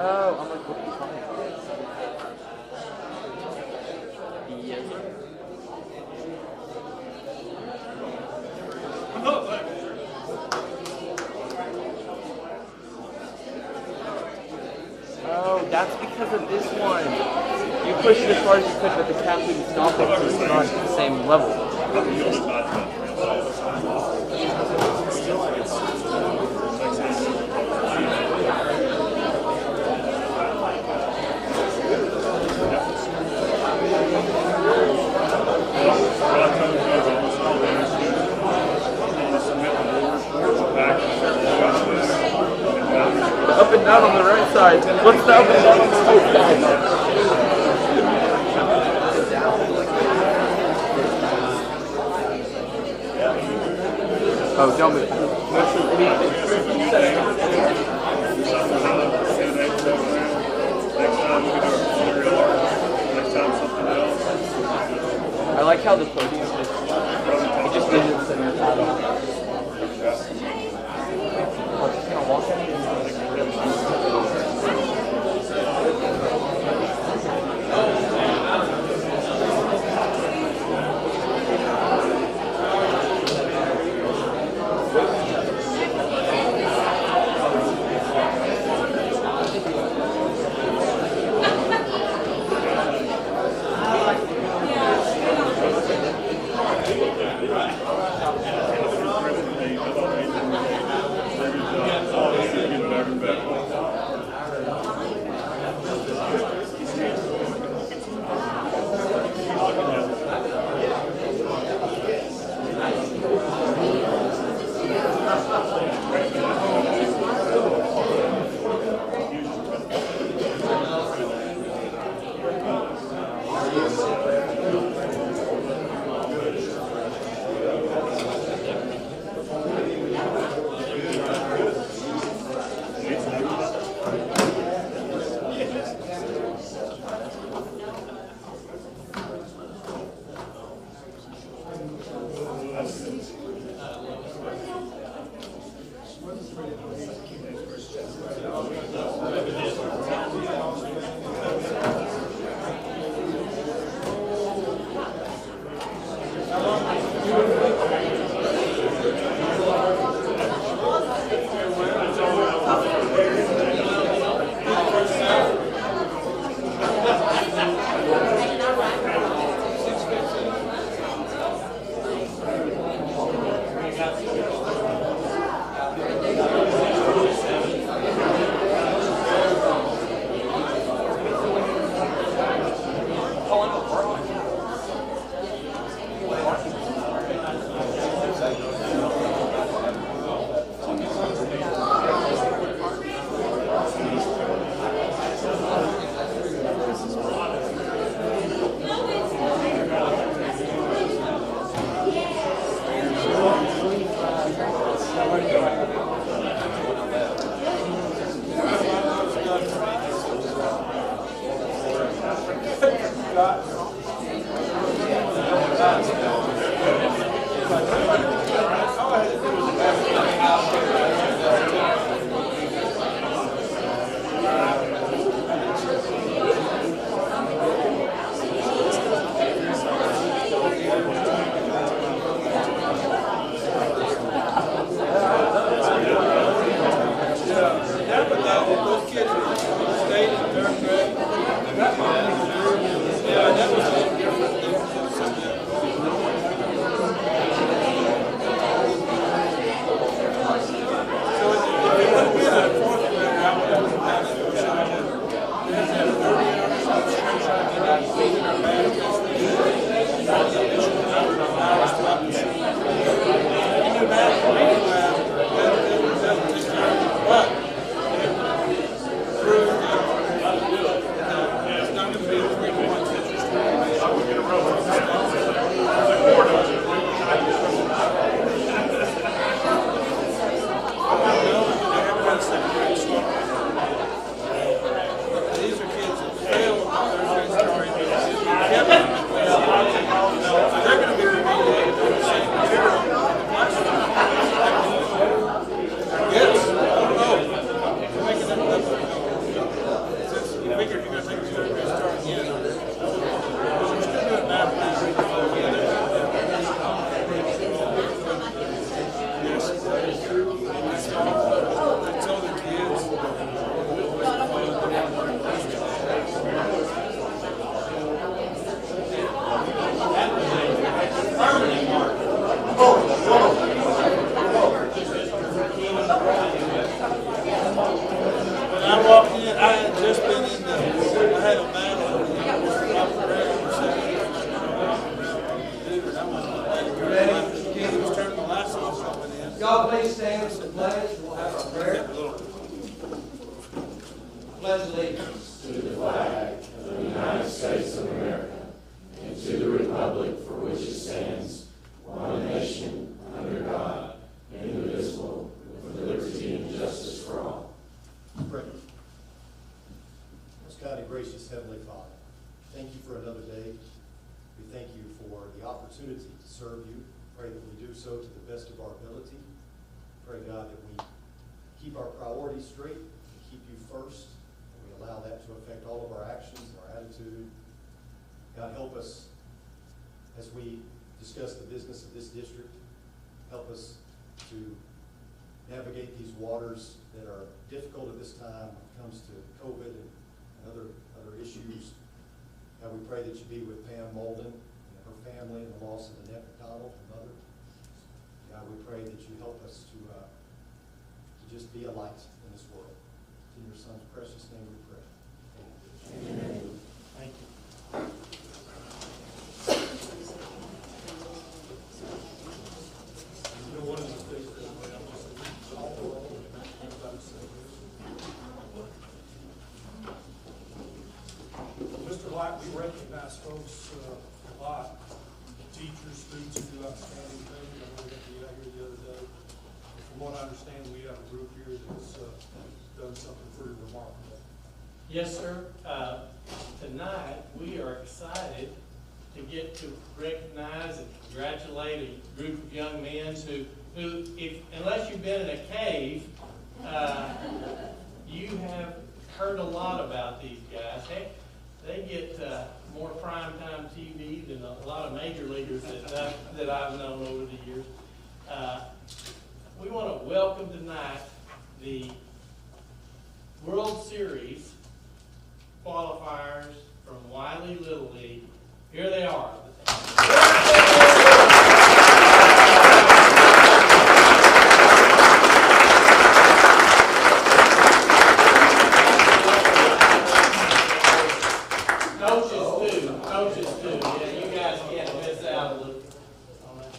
Oh, I'm like, what are you talking about? Yes, sir. Oh, that's because of this one. You pushed it as far as you could, but the cap didn't stop it, so it's not at the same level. Up and down on the right side. What's the up and down on the right side? Oh, don't move. I like how the podium is. It just didn't sit in the paddle. I'm just gonna walk in. When I walked in, I had just been in the, I had a battle with he was turning the lights off coming in. Y'all please stand for the pledge. We'll have our prayer. Pledge allegiance to the flag of the United States of America and to the republic for which it stands, one nation, under God, indivisible, with liberty and justice for all. Pray. Most kind and gracious Heavenly Father, thank you for another day. We thank you for the opportunity to serve you. Pray that we do so to the best of our ability. Pray, God, that we keep our priorities straight and keep you first. And we allow that to affect all of our actions and our attitude. God, help us as we discuss the business of this district. Help us to navigate these waters that are difficult at this time when it comes to COVID and other issues. God, we pray that you be with Pam Molden and her family and the loss of Annette McDonald, her mother. God, we pray that you help us to just be a light in this world. In your Son's precious name we pray. Amen. Thank you. Mr. White, we recognize folks a lot. Teachers, students who do outstanding things. I know we got to get out here the other day. From what I understand, we have a group here that's done something pretty remarkable. Yes, sir. Tonight, we are excited to get to recognize and congratulate a group of young men who unless you've been in a cave, you have heard a lot about these guys. They get more primetime TV than a lot of major leaguers that I've known over the years. We want to welcome tonight the World Series qualifiers from Wylie Little League. Here they are. Coaches too. Yeah, you guys can't miss out a little on that.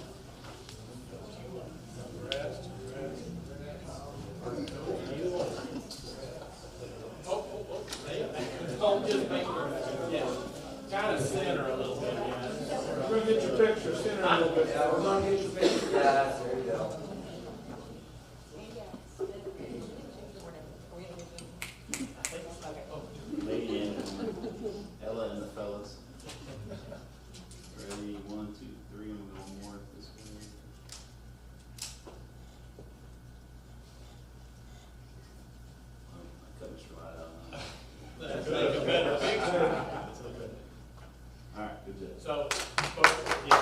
Don't just make her, yeah, kind of center a little bit, guys. We're going to get your picture, center a little bit. Yeah, we're going to get your picture, guys. There you go. Lady and Ella and the fellas. Ready? 1, 2, 3. I'm going more this way. I cut it right out. Let's make a better picture. All right, good job. So, yeah.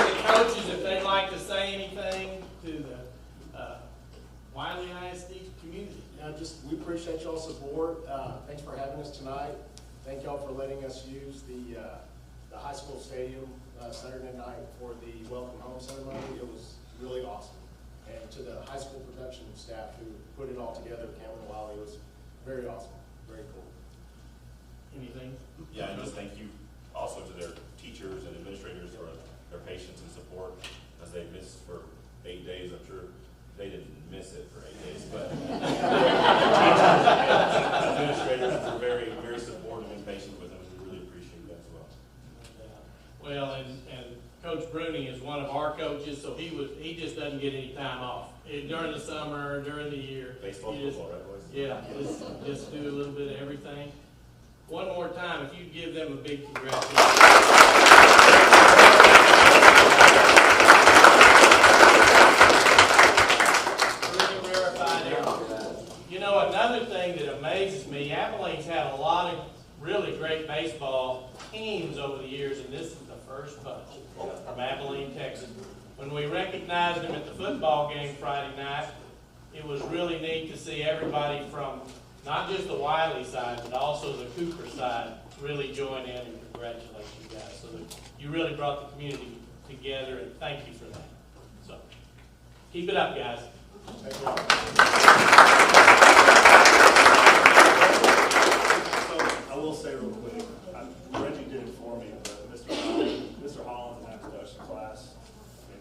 The coaches, if they'd like to say anything to the Wylie ISD community. We appreciate y'all's support. Thanks for having us tonight. Thank y'all for letting us use the high school stadium Saturday night for the welcome home ceremony. It was really awesome. And to the high school production staff who put it all together, Cameron and Wylie, it was very awesome, very cool. Anything? Yeah, and just thank you also to their teachers and administrators for their patience and support as they missed for 8 days. I'm sure they didn't miss it for 8 days, but administrators were very, very supportive and patient with them. We really appreciate that as well. Well, and Coach Bruni is one of our coaches, so he just doesn't get any time off during the summer, during the year. Baseball, football, right, boys? Yeah, just do a little bit of everything. One more time, if you give them a big congratulations. You know, another thing that amazes me, Abilene's had a lot of really great baseball teams over the years, and this is the first bunch from Abilene, Texas. When we recognized them at the football game Friday night, it was really neat to see everybody from not just the Wylie side, but also the Cooper side really join in and congratulate you guys. So you really brought the community together, and thank you for that. So, keep it up, guys. Thank you all. So I will say real quick, Reggie did it for me, but Mr. Holland in that production class,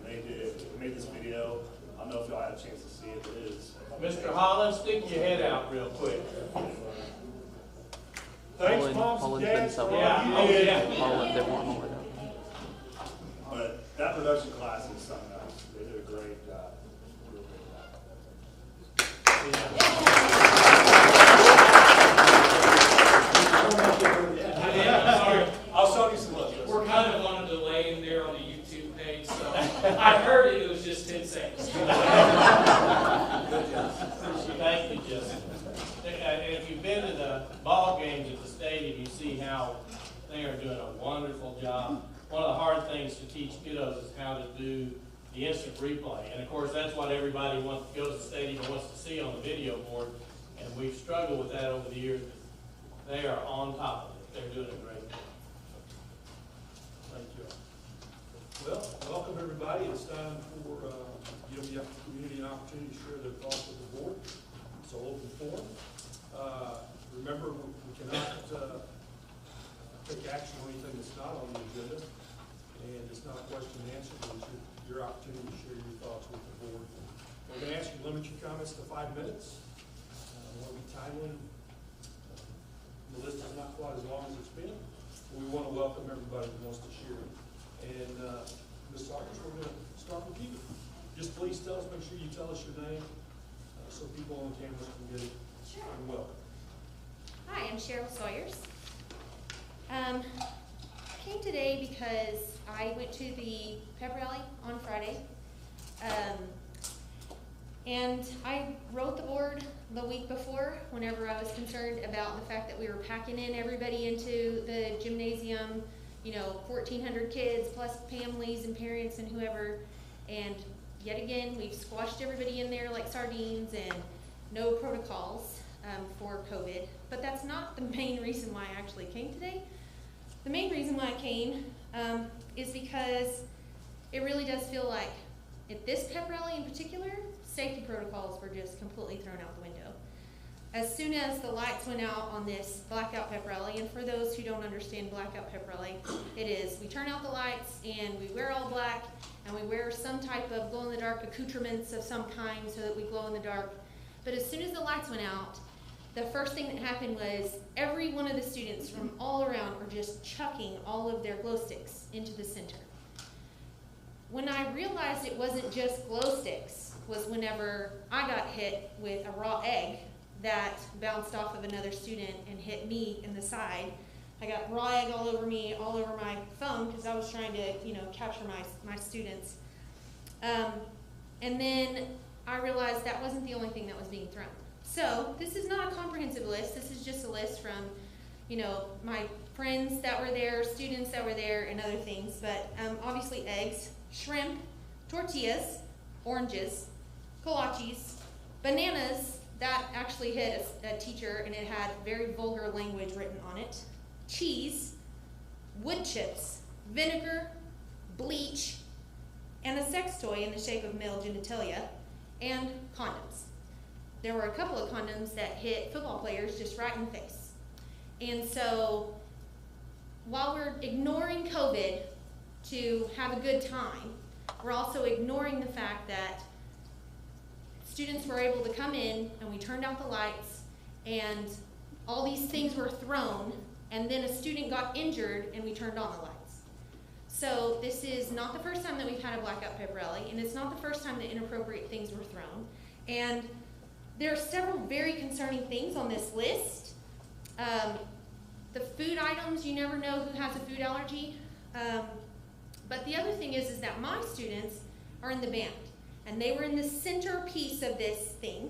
I mean, they made this video. I don't know if y'all had a chance to see it, but it is. Mr. Holland, stick your head out real quick. Thanks, Holland- moms and Holland's been dads, for so all Yeah, you oh, did. yeah. Holland, they want Holland out. But that production class is something else. They did a great job. Real great job. Yeah, sorry. I'll show you some love. We're kind of on a delay in there on the YouTube page, so I heard it was just 10 seconds. Thank you, Justin. If you've been to the ball games at the stadium, you see how they are doing a wonderful job. One of the hard things to teach kiddos is how to do the instant replay. And of course, that's what everybody goes to the stadium and wants to see on the video board. And we've struggled with that over the years. They are on top of it. They're doing a great job. Thank you. Well, welcome everybody. It's time for give the community an opportunity to share their thoughts with the board. It's an open forum. Remember, we cannot take action on anything that's not on the agenda, and it's not a question and answer, but it's your opportunity to share your thoughts with the board. We're going to ask you to limit your comments to 5 minutes. We want to be timely. The list is not quite as long as it's been. We want to welcome everybody who wants to share. And Ms. Saunders, we're going to start with you. Just please tell us, make sure you tell us your name so people on the cameras can get it. Sure. And welcome. Hi, I'm Cheryl Sawyers. I came today because I went to the pep rally on Friday. And I wrote the board the week before whenever I was concerned about the fact that we were packing in everybody into the gymnasium, 1,400 kids plus families and parents and whoever. And yet again, we've squashed everybody in there like sardines and no protocols for COVID. But that's not the main reason why I actually came today. The main reason why I came is because it really does feel like at this pep rally in particular, safety protocols were just completely thrown out the window. As soon as the lights went out on this blackout pep rally, and for those who don't understand blackout pep rally, it is we turn out the lights and we wear all black and we wear some type of glow-in-the-dark accoutrements of some kind so that we glow in the dark. But as soon as the lights went out, the first thing that happened was every one of the students from all around were just chucking all of their glow sticks into the center. When I realized it wasn't just glow sticks was whenever I got hit with a raw egg that bounced off of another student and hit me in the side. I got raw egg all over me, all over my phone because I was trying to, capture my students. And then I realized that wasn't the only thing that was being thrown. So this is not a comprehensive list. This is just a list from, my friends that were there, students that were there, and other things. But obviously eggs, shrimp, tortillas, oranges, kolaches, bananas. That actually hit a teacher, and it had very vulgar language written on it. Cheese, wood chips, vinegar, bleach, and a sex toy in the shape of male genitalia, and condoms. There were a couple of condoms that hit football players just right in the face. And so, while we're ignoring COVID to have a good time, we're also ignoring the fact that students were able to come in and we turned out the lights and all these things were thrown, and then a student got injured and we turned on the lights. So this is not the first time that we've had a blackout pep rally, and it's not the first time that inappropriate things were thrown. And there are several very concerning things on this list. The food items, you never know who has a food allergy. But the other thing is that my students are in the band, and they were in the centerpiece of this thing.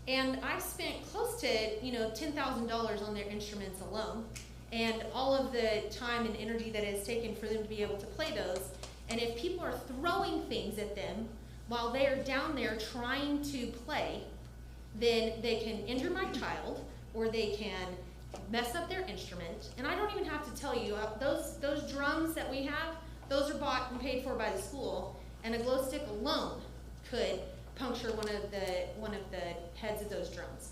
And I've spent close to, $10,000 on their instruments alone, and all of the time and energy that it has taken for them to be able to play those. And if people are throwing things at them while they are down there trying to play, then they can injure my child, or they can mess up their instrument. And I don't even have to tell you, those drums that we have, those are bought and paid for by the school, and a glow stick alone could puncture one of the heads of those drones.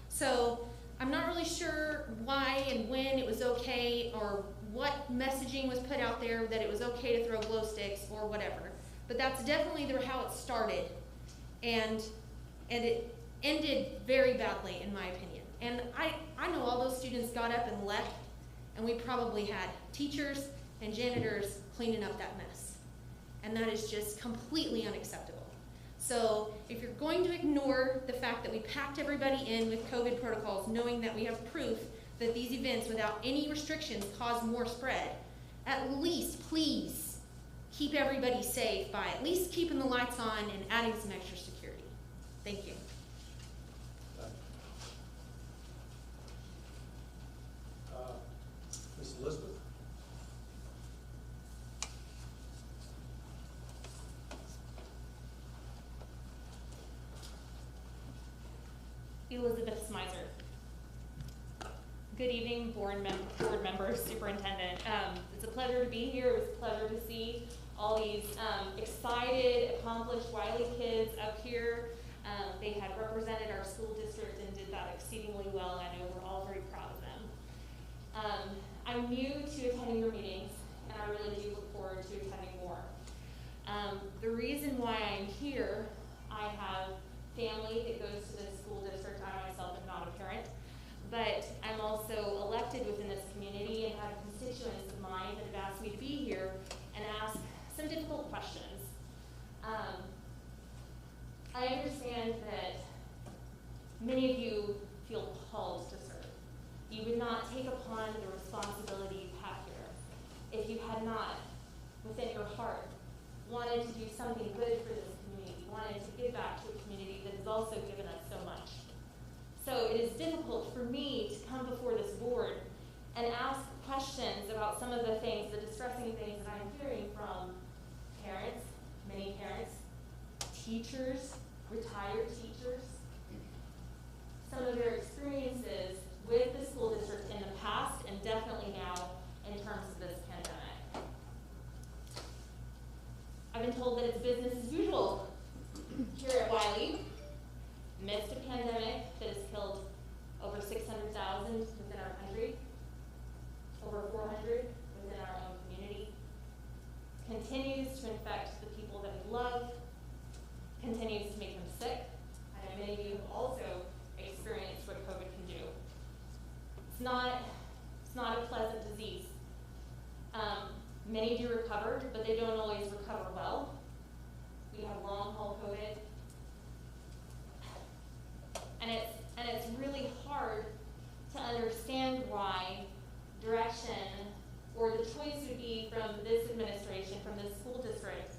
So I'm not really sure why and when it was okay, or what messaging was put out there that it was okay to throw glow sticks or whatever. But that's definitely how it started, and it ended very badly in my opinion. And I know all those students got up and left, and we probably had teachers and janitors cleaning up that mess. And that is just completely unacceptable. So if you're going to ignore the fact that we packed everybody in with COVID protocols, knowing that we have proof that these events without any restrictions cause more spread, at least please keep everybody safe by at least keeping the lights on and adding some extra security. Thank you. Ms. Elizabeth? Elizabeth Smizer. Good evening, board members, superintendent. It's a pleasure to be here. It was a pleasure to see all these excited, accomplished Wylie kids up here. They had represented our school district and did that exceedingly well. I know we're all very proud of them. I'm new to attending your meetings, and I really do look forward to attending more. The reason why I'm here, I have family that goes to this school district. I myself am not a parent, but I'm also elected within this community and have constituents of mine that have asked me to be here and ask some difficult questions. I understand that many of you feel called to serve. You would not take upon the responsibility you have here if you had not, within your heart, wanted to do something good for this community, wanted to give back to a community that has also given us so much. So it is difficult for me to come before this board and ask questions about some of the things, the distressing things that I'm hearing from parents, many parents, teachers, retired teachers, some of their experiences with the school district in the past and definitely now in terms of this pandemic. I've been told that it's business as usual here at Wylie. Amidst a pandemic that has killed over 600,000 within our country, over 400 within our own community, continues to infect the people that we love, continues to make them sick. I know many of you have also experienced what COVID can do. It's not a pleasant disease. Many do recover, but they don't always recover well. We have long haul COVID. And it's really hard to understand why direction or the choice would be from this administration, from this school district,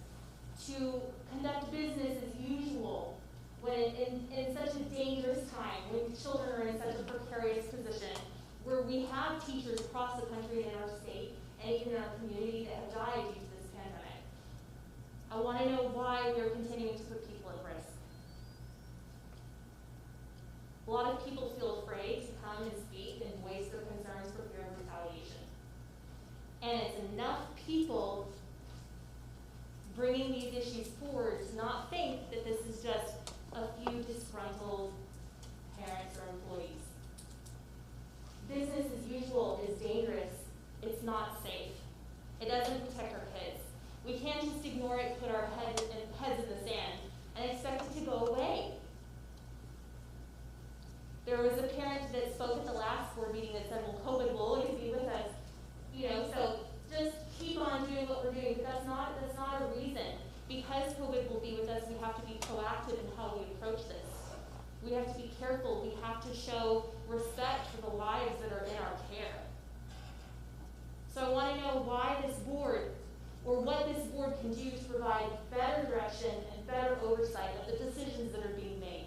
to conduct business as usual when in such a dangerous time, when children are in such a precarious position, where we have teachers across the country and in our state and even in our community that have died due to this pandemic. I want to know why we are continuing to put people at risk. A lot of people feel afraid to come and speak and voice their concerns for fear of retaliation. And it's enough people bringing these issues forward to not think that this is just a few disgruntled parents or employees. Business as usual is dangerous. It's not safe. It doesn't protect our kids. We can't just ignore it, put our heads in the sand, and expect it to go away. There was a parent that spoke at the last board meeting that said, well, COVID will always be with us. So just keep on doing what we're doing. But that's not a reason. Because COVID will be with us, we have to be proactive in how we approach this. We have to be careful. We have to show respect for the lives that are in our care. So I want to know why this board, or what this board can do to provide better direction and better oversight of the decisions that are being made.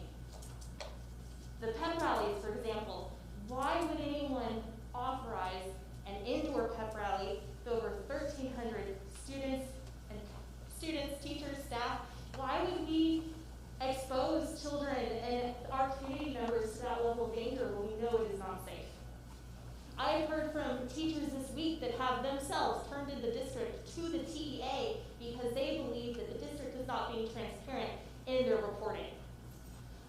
The pep rallies, for example, why would anyone authorize an indoor pep rally with over 1,300 students, teachers, staff? Why would we expose children and our community members to that level of danger when we know it is not safe? I heard from teachers this week that have themselves turned in the district to the TEA because they believe that the district is not being transparent in their reporting.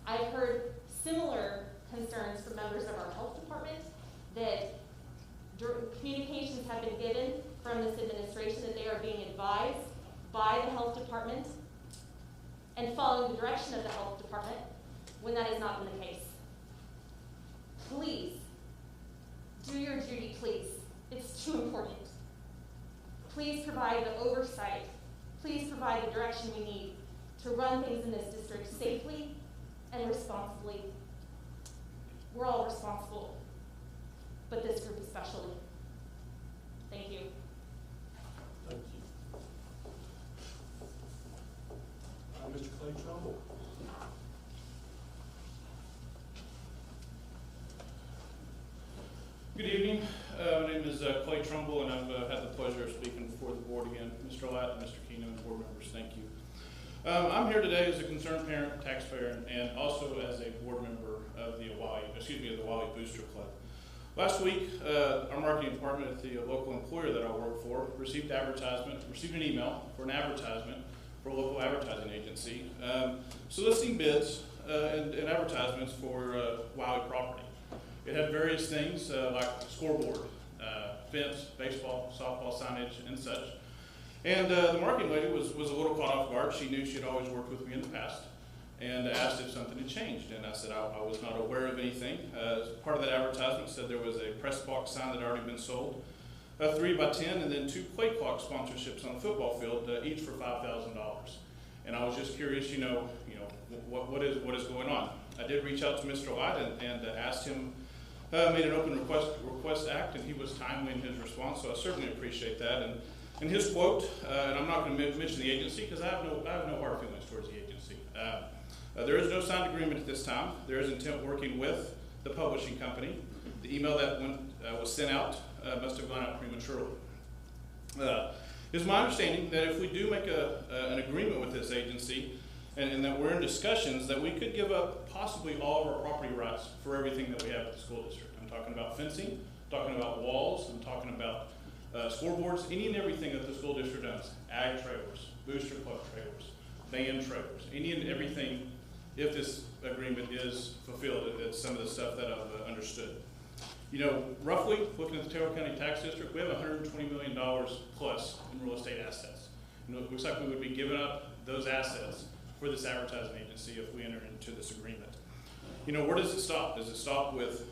I've heard similar concerns from members of our health department that communications have been given from this administration that they are being advised by the health department and following the direction of the health department when that has not been the case. Please, do your duty, please. It's too important. Please provide the oversight. Please provide the direction we need to run things in this district safely and responsibly. We're all responsible, but this group especially. Thank you. Thank you. Mr. Clay Trumbull. Good evening. My name is Clay Trumbull, and I've had the pleasure of speaking before the board again. Mr. Latt, Mr. Keenan, and board members, thank you. I'm here today as a concerned parent, taxpayer, and also as a board member of the Wylie Booster Club. Last week, our marketing department at the local employer that I work for received an email for an advertisement for a local advertising agency soliciting bids and advertisements for Wylie property. It had various things like scoreboard, fence, baseball, softball signage, and such. And the marketing lady was a little caught off guard. She knew she had always worked with me in the past and asked if something had changed. And I said I was not aware of anything. Part of that advertisement said there was a press box sign that had already been sold, 3 by 10, and then 2 play clock sponsorships on the football field, each for $5,000. And I was just curious, what is going on. I did reach out to Mr. Light and asked him. Made an open request act, and he was timely in his response, so I certainly appreciate that. And his quote, and I'm not going to mention the agency because I have no hard feelings towards the agency. There is no signed agreement at this time. There is intent working with the publishing company. The email that was sent out must have gone out prematurely. It's my understanding that if we do make an agreement with this agency and that we're in discussions, that we could give up possibly all of our property rights for everything that we have at the school district. I'm talking about fencing, I'm talking about walls, I'm talking about scoreboards, any and everything that the school district owns. Ag trailers, booster club trailers, band trailers, any and everything, if this agreement is fulfilled. It's some of the stuff that I've understood. Roughly, looking at the Taylor County Tax District, we have $120 million plus in real estate assets. It looks like we would be giving up those assets for this advertising agency if we enter into this agreement. Where does it stop? Does it stop with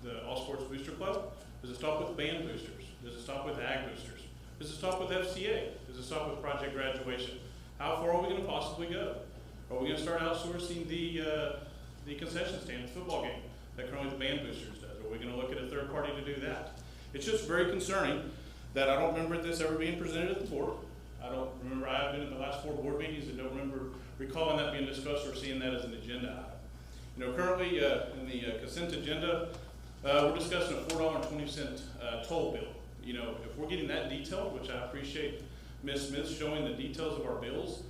the All Sports Booster Club? Does it stop with band boosters? Does it stop with ag boosters? Does it stop with FCA? Does it stop with Project Graduation? How far are we going to possibly go? Are we going to start outsourcing the concession stand, the football game, that currently the band boosters does? Are we going to look at a third party to do that? It's just very concerning that I don't remember this ever being presented at the board. I don't remember, I have been in the last 4 board meetings and don't remember recalling that being discussed or seeing that as an agenda item. Currently in the consent agenda, we're discussing a $4.20 toll bill. If we're getting that detailed, which I appreciate Ms. Smith showing the details of our bills,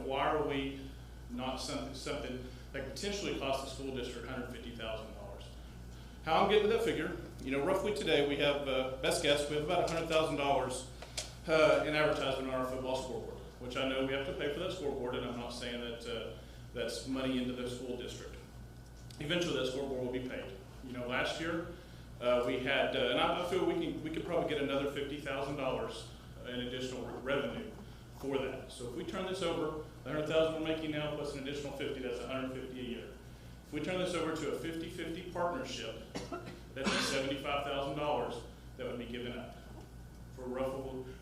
why are we not something that potentially costs the school district $150,000? How I'm getting to that figure, roughly today we have, best guess, we have about $100,000 in advertisement on our football scoreboard, which I know we have to pay for that scoreboard, and I'm not saying that that's money into the school district. Eventually that scoreboard will be paid. Last year we had, and I feel we could probably get another $50,000 in additional revenue for that. So if we turn this over, the $100,000 we're making now plus an additional $50, that's $150 a year. If we turn this over to a 50-50 partnership, that's $75,000 that would be given up for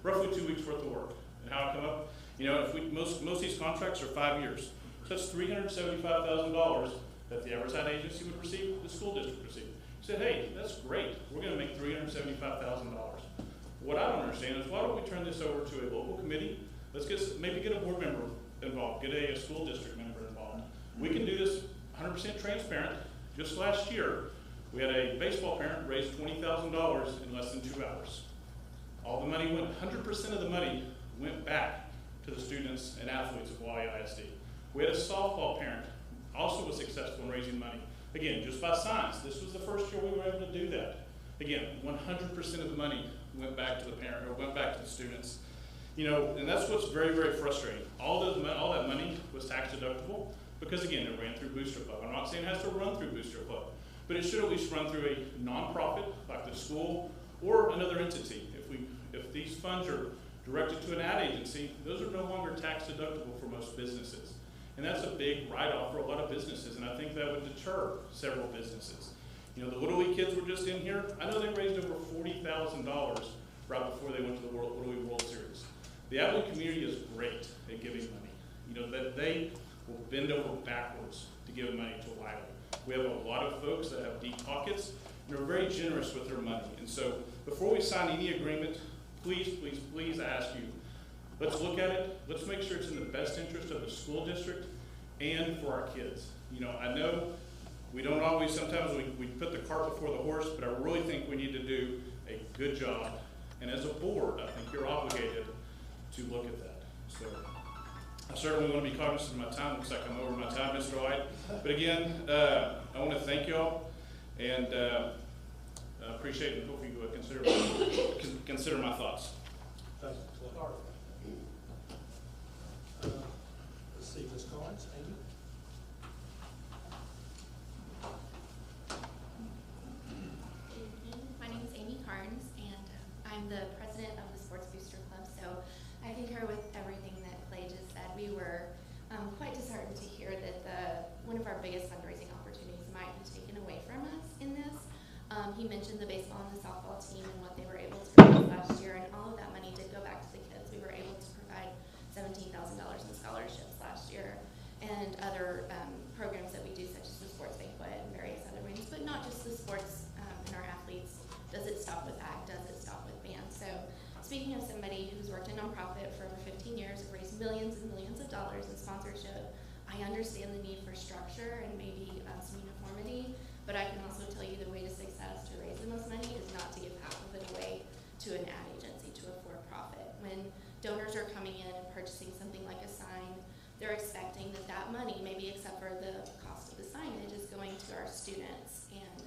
roughly 2 weeks worth of work. And how it come up? If most of these contracts are 5 years, so that's $375,000 that the advertising agency would receive, the school district receive. He said, hey, that's great. We're going to make $375,000. What I don't understand is why don't we turn this over to a local committee? Let's maybe get a board member involved, get a school district member involved. We can do this 100% transparent. Just last year, we had a baseball parent raise $20,000 in less than 2 hours. All the money 100% of the money went back to the students and athletes of Wylie ISD. We had a softball parent also was successful in raising money. Again, just by signs. This was the first year we were able to do that. Again, 100% of the money went back to the parent, or went back to the students. You know, and that's what's very, very frustrating. All that money was tax deductible because, again, it ran through Booster Club. I'm not saying it has to run through Booster Club, but it should at least run through a nonprofit like the school or another entity. If these funds are directed to an ad agency, those are no longer tax deductible for most businesses. And that's a big write-off for a lot of businesses, and I think that would deter several businesses. You know, the Little League kids were just in here. I know they raised over $40,000 right before they went to the Little League World Series. The Abilene community is great at giving money. You know, that they will bend over backwards to give money to Wylie. We have a lot of folks that have deep pockets and are very generous with their money. And so before we sign any agreement, please, please, please, I ask you, let's look at it. Let's make sure it's in the best interest of the school district and for our kids. You know, I know we don't always, sometimes we put the cart before the horse, but I really think we need to do a good job. And as a board, I think you're obligated to look at that. So I certainly want to be cognizant of my time. Looks like I'm over my time, Mr. White. But again, I want to thank y'all, and I appreciate it. Hope you consider my thoughts. Thank you, Clay. Let's see, Ms. Collins, Amy? My name is Amy Carnes, and I'm the president of the Sports Booster Club. So I concur with everything that Clay just said. We were quite disheartened to hear that one of our biggest fundraising opportunities might be taken away from us in this. He mentioned the baseball and the softball team and what they were able to raise last year, and all of that money did go back to the kids. We were able to provide $17,000 in scholarships last year, and other programs that we do, such as the sports banquet and various other things, but not just the sports and our athletes. Does it stop with ag? Does it stop with band? So speaking of somebody who's worked in nonprofit for over 15 years, have raised millions and millions of dollars in sponsorship, I understand the need for structure and maybe some uniformity, but I can also tell you the way to success to raise the most money is not to give half of it away to an ad agency, to a for-profit. When donors are coming in and purchasing something like a sign, they're expecting that money, maybe except for the cost of the signage, is going to our students. And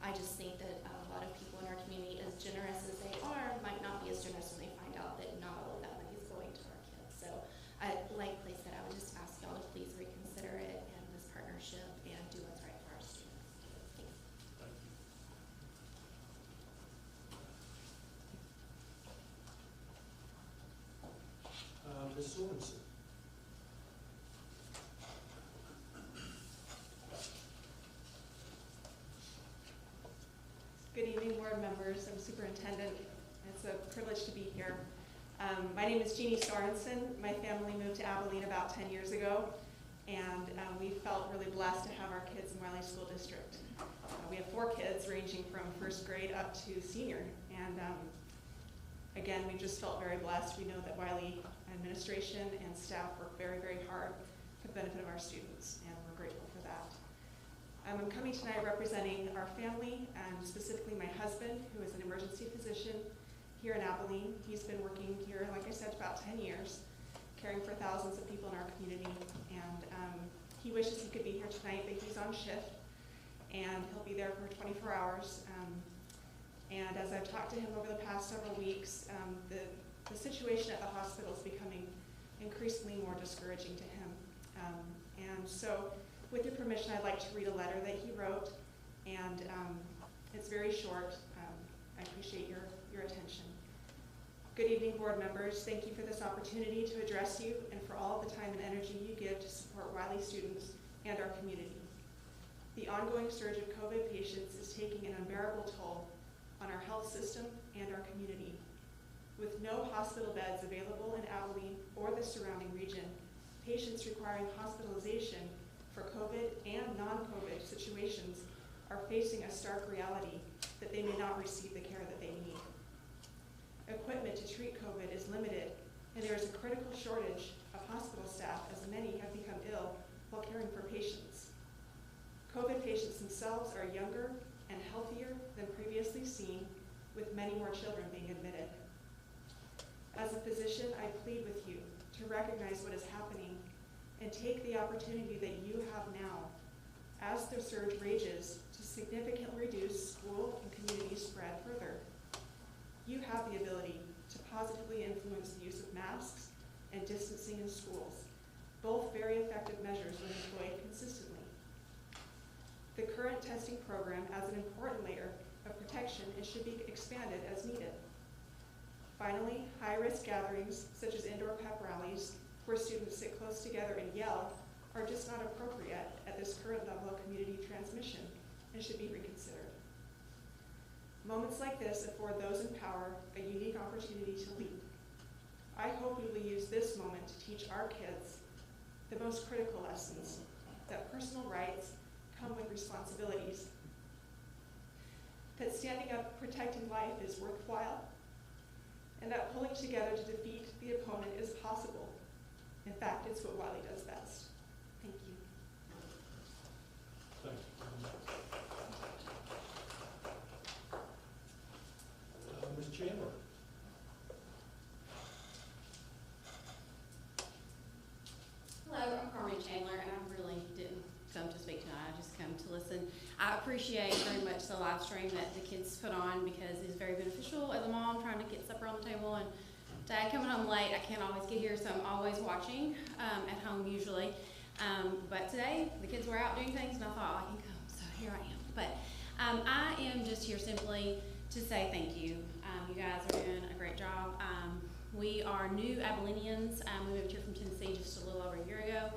I just think that a lot of people in our community, as generous as they are, might not be as generous when they find out that not all of that money is going to our kids. So, like Clay said, I would just ask y'all to please reconsider it and this partnership and do what's right for our students. Thanks. Ms. Sorensen? Good evening, board members and superintendent. It's a privilege to be here. My name is Jeannie Sorensen. My family moved to Abilene about 10 years ago, and we felt really blessed to have our kids in Wylie School District. We have 4 kids ranging from first grade up to senior, and again, we just felt very blessed. We know that Wylie administration and staff work very, very hard for the benefit of our students, and we're grateful for that. I'm coming tonight representing our family, and specifically my husband, who is an emergency physician here in Abilene. He's been working here, like I said, about 10 years, caring for thousands of people in our community. And he wishes he could be here tonight, but he's on shift, and he'll be there for 24 hours. And as I've talked to him over the past several weeks, the situation at the hospital is becoming increasingly more discouraging to him. And so, with your permission, I'd like to read a letter that he wrote, and it's very short. I appreciate your attention. Good evening, board members. Thank you for this opportunity to address you and for all the time and energy you give to support Wylie students and our community. The ongoing surge of COVID patients is taking an unbearable toll on our health system and our community. With no hospital beds available in Abilene or the surrounding region, patients requiring hospitalization for COVID and non-COVID situations are facing a stark reality that they may not receive the care that they need. Equipment to treat COVID is limited, and there is a critical shortage of hospital staff as many have become ill while caring for patients. COVID patients themselves are younger and healthier than previously seen, with many more children being admitted. As a physician, I plead with you to recognize what is happening and take the opportunity that you have now as the surge rages to significantly reduce school and community spread further. You have the ability to positively influence the use of masks and distancing in schools, both very effective measures when employed consistently. The current testing program adds an important layer of protection and should be expanded as needed. Finally, high-risk gatherings, such as indoor pep rallies, where students sit close together and yell, are just not appropriate at this current level of community transmission and should be reconsidered. Moments like this afford those in power a unique opportunity to lead. I hope we will use this moment to teach our kids the most critical lessons, that personal rights come with responsibilities, that standing up, protecting life is worthwhile, and that pulling together to defeat the opponent is possible. In fact, it's what Wylie does best. Thank you. Thank you. Ms. Chandler. Hello, I'm Carmen Chandler, and I really didn't come to speak tonight. I just come to listen. I appreciate very much the live stream that the kids put on because it's very beneficial as a mom trying to get supper on the table and Dad coming home late. I can't always get here, so I'm always watching at home usually. But today the kids were out doing things, and I thought I can come, so here I am. But I am just here simply to say thank you. You guys are doing a great job. We are new Abilenians. We moved here from Tennessee just a little over a year ago,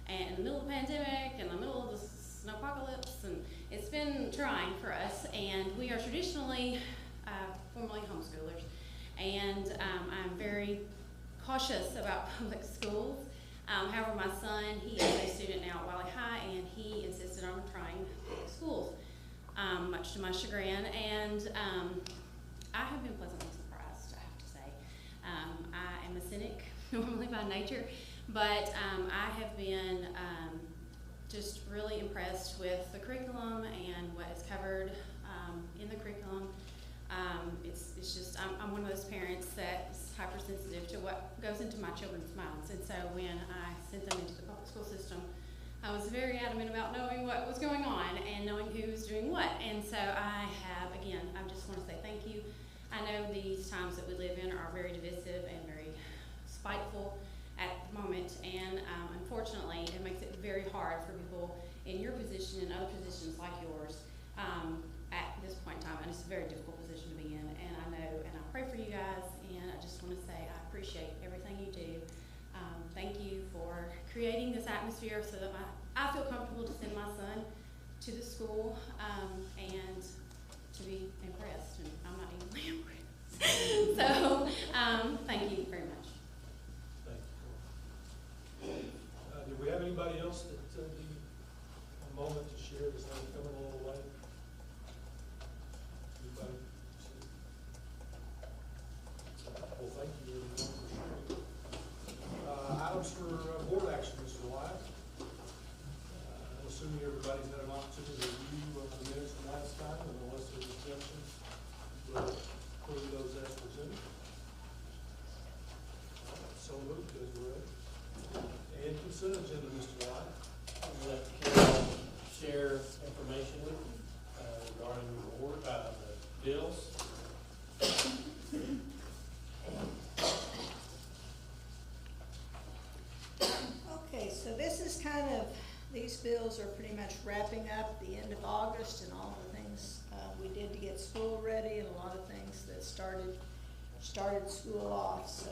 and in the middle of the pandemic, in the middle of the snowpocalypse, and it's been trying for us. And we are traditionally formerly homeschoolers, and I'm very cautious about public schools. However, my son, he is a student now at Wylie High, and he insisted on trying public schools, much to my chagrin, and I have been pleasantly surprised, I have to say. I am a cynic normally by nature, but I have been just really impressed with the curriculum and what is covered in the curriculum. It's just, I'm one of those parents that's hypersensitive to what goes into my children's minds, and so when I sent them into the public school system, I was very adamant about knowing what was going on and knowing who was doing what, and so I have, again, I just want to say thank you. I know these times that we live in are very divisive and very spiteful at the moment, and unfortunately, it makes it very hard for people in your position and other positions like yours at this point in time, and it's a very difficult position to be in, and I know, and I pray for you guys, and I just want to say I appreciate everything you do. Thank you for creating this atmosphere so that I feel comfortable to send my son to the school and to be impressed, and I'm not even impressed. So, thank you very much. Thank you. Do we have anybody else that need a moment to share this thing coming a little late? Anybody? Well, thank you everyone for sharing. Items for board action, Mr. Wyatt. Assuming everybody's had an opportunity to review the minutes from last time, and unless there's objections, we'll approve those as presented. So moved, as read. And consent agenda, Mr. Wyatt. I'll let Carol share information with you regarding the board, the bills. Okay, so this is kind of, these bills are pretty much wrapping up the end of August and all the things we did to get school ready and a lot of things that started school off, so.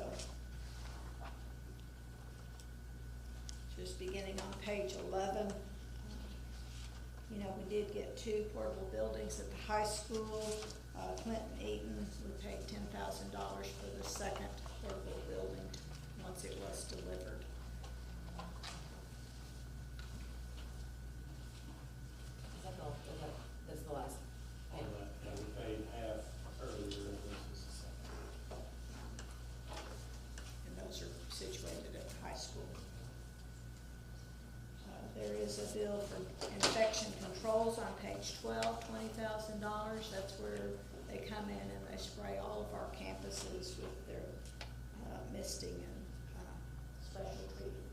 Just beginning on page 11. You know, we did get 2 portable buildings at the high school. Clinton Eaton, we paid $10,000 for the second portable building once it was delivered. That's the last. On that, yeah, we paid half earlier, and this is the second. And those are situated at the high school. There is a bill for infection controls on page 12, $20,000. That's where they come in and they spray all of our campuses with their misting and special treatment.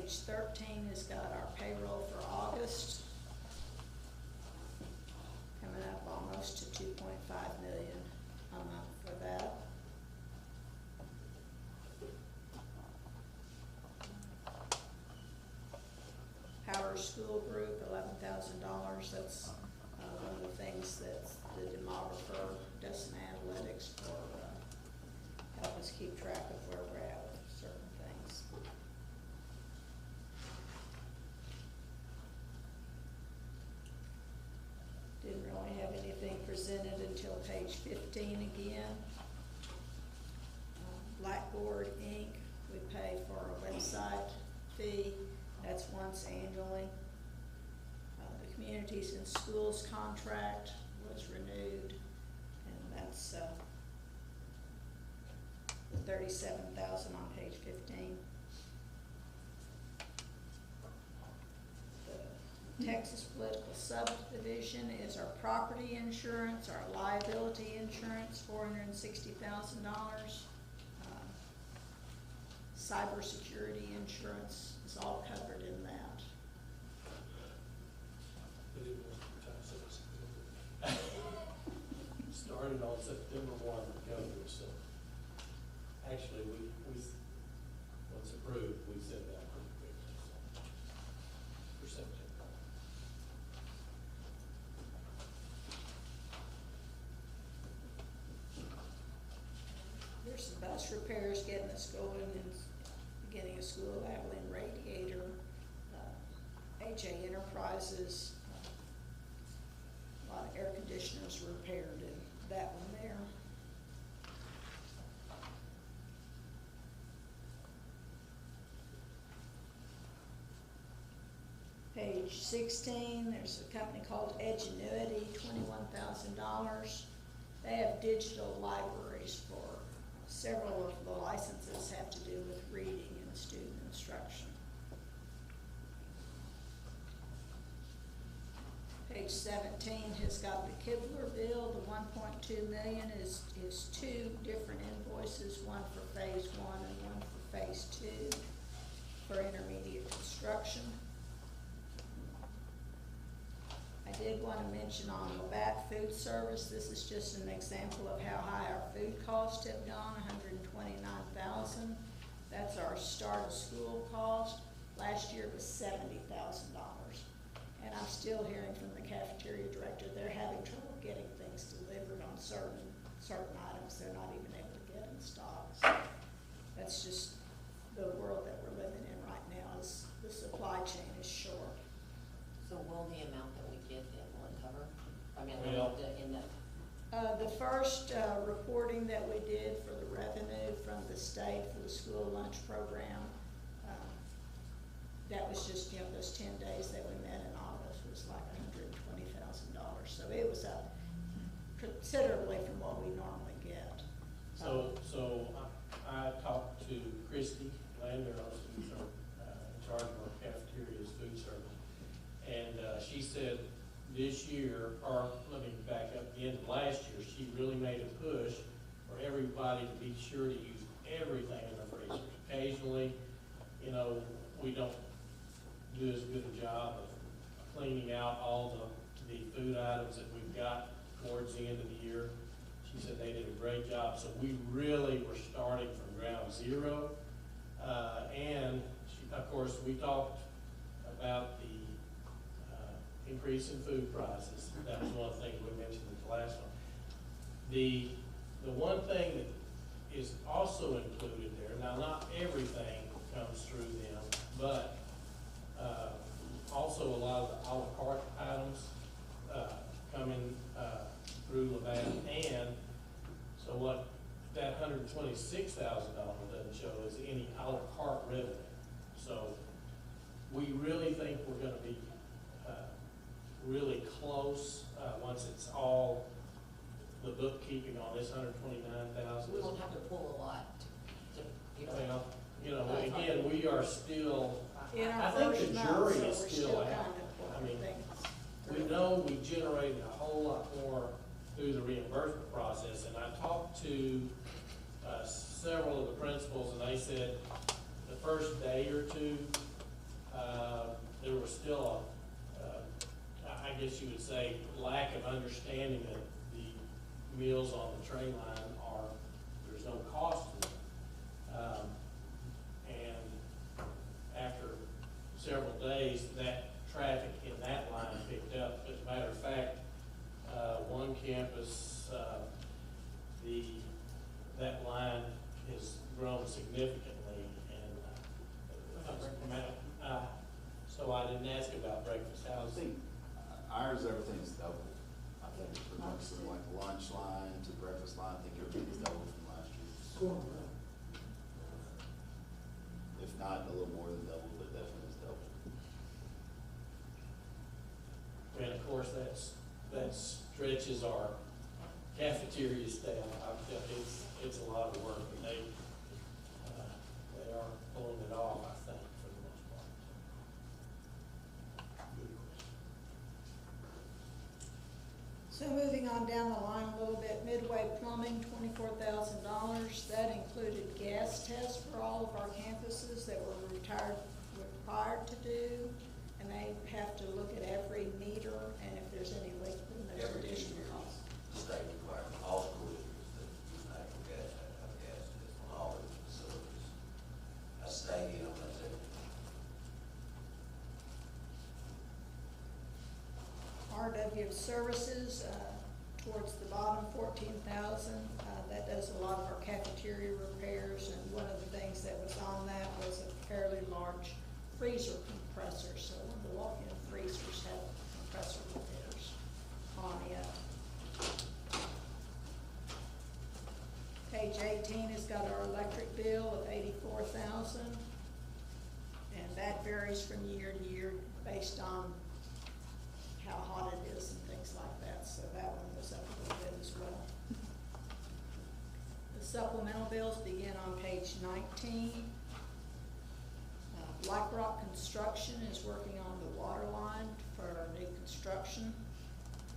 Page 13 has got our payroll for August. Coming up almost to 2.5 million a month for that. Power School Group, $11,000. That's one of the things that the demographer does some analytics for, help us keep track of where we're at with certain things. Didn't really have anything presented until page 15 again. Blackboard Inc., we pay for a website fee. That's once annually. The Communities and Schools contract was renewed, and that's the $37,000 on page 15. The Texas Political Subdivision is our property insurance, our liability insurance, $460,000. Cybersecurity insurance is all covered in that. Started on September 1 with COVID, so actually we once approved, we set that pretty quick, so, for September. There's some bus repairs getting us going in beginning of school, Abilene Radiator, HA Enterprises, a lot of air conditioners were repaired in that one there. Page 16, there's a company called Edgenuity, $21,000. They have digital libraries for several of the licenses have to do with reading and student instruction. Page 17 has got the Kibler bill. The $1.2 million is two different invoices, one for phase 1 and one for phase 2 for intermediate construction. I did want to mention on Labatt Food Service, this is just an example of how high our food costs have gone, $129,000. That's our start of school cost. Last year was $70,000. And I'm still hearing from the cafeteria director, they're having trouble getting things delivered on certain items they're not even able to get in stock. So that's just the world that we're living in right now, is the supply chain is short. So will the amount that we get, will it cover? I mean, Well, in the the first reporting that we did for the revenue from the state for the school lunch program, that was just, those 10 days that we met in August was like $120,000. So it was up considerably from what we normally get. So I talked to Christy Landeros, who's in charge of our cafeteria's food service. And she said this year, or let me back up, the end of last year, she really made a push for everybody to be sure to use everything in the freezers. Occasionally, we don't do as good a job of cleaning out all the food items that we've got towards the end of the year. She said they did a great job. So we really were starting from ground zero. And of course, we talked about the increase in food prices. That was one of the things we mentioned in the last one. The one thing that is also included there, now not everything comes through them, but also a lot of the a la carte items come in through Labatt. And so what that $126,000 doesn't show is any a la carte revenue. So we really think we're going to be really close once it's all the bookkeeping on this $129,000. we won't have to pull a lot Well, again, we are still, In our I think first the month, jury so is we're still out. kind of I mean, things. we know we generated a whole lot more through the reimbursement process, and I talked to several of the principals, and they said the first day or two there was still I guess you would say, lack of understanding that the meals on the train line there's no cost to them. And after several days, that traffic in that line picked up. As a matter of fact, one campus, that line has grown significantly, and so I didn't ask about breakfast. How's Ours, everything's double. I think it's pretty much from like lunch line to breakfast line. I think everything's double from last year. If not a little more than double, but definitely is double. And of course, that stretches our cafeteria staff. It's a lot of work, and they are pulling it off, I think, for the most part. Good question. So moving on down the line a little bit, Midway Plumbing, $24,000. That included gas tests for all of our campuses that were required to do. And they have to look at every meter, and if there's any leak, then there's Every 2 additional years, cost. the state requirement, all school districts that use natural gas have a gas test on all their facilities. A stadium, that's it. RW Services, towards the bottom, $14,000. That does a lot of our cafeteria repairs, and one of the things that was on that was a fairly large freezer compressor. So one of the walk-in freezers had compressor repairs on it. Page 18 has got our electric bill of $84,000, and that varies from year to year based on how hot it is and things like that, so that one was up a little bit as well. The supplemental bills begin on page 19. Black Rock Construction is working on the water line for our new construction.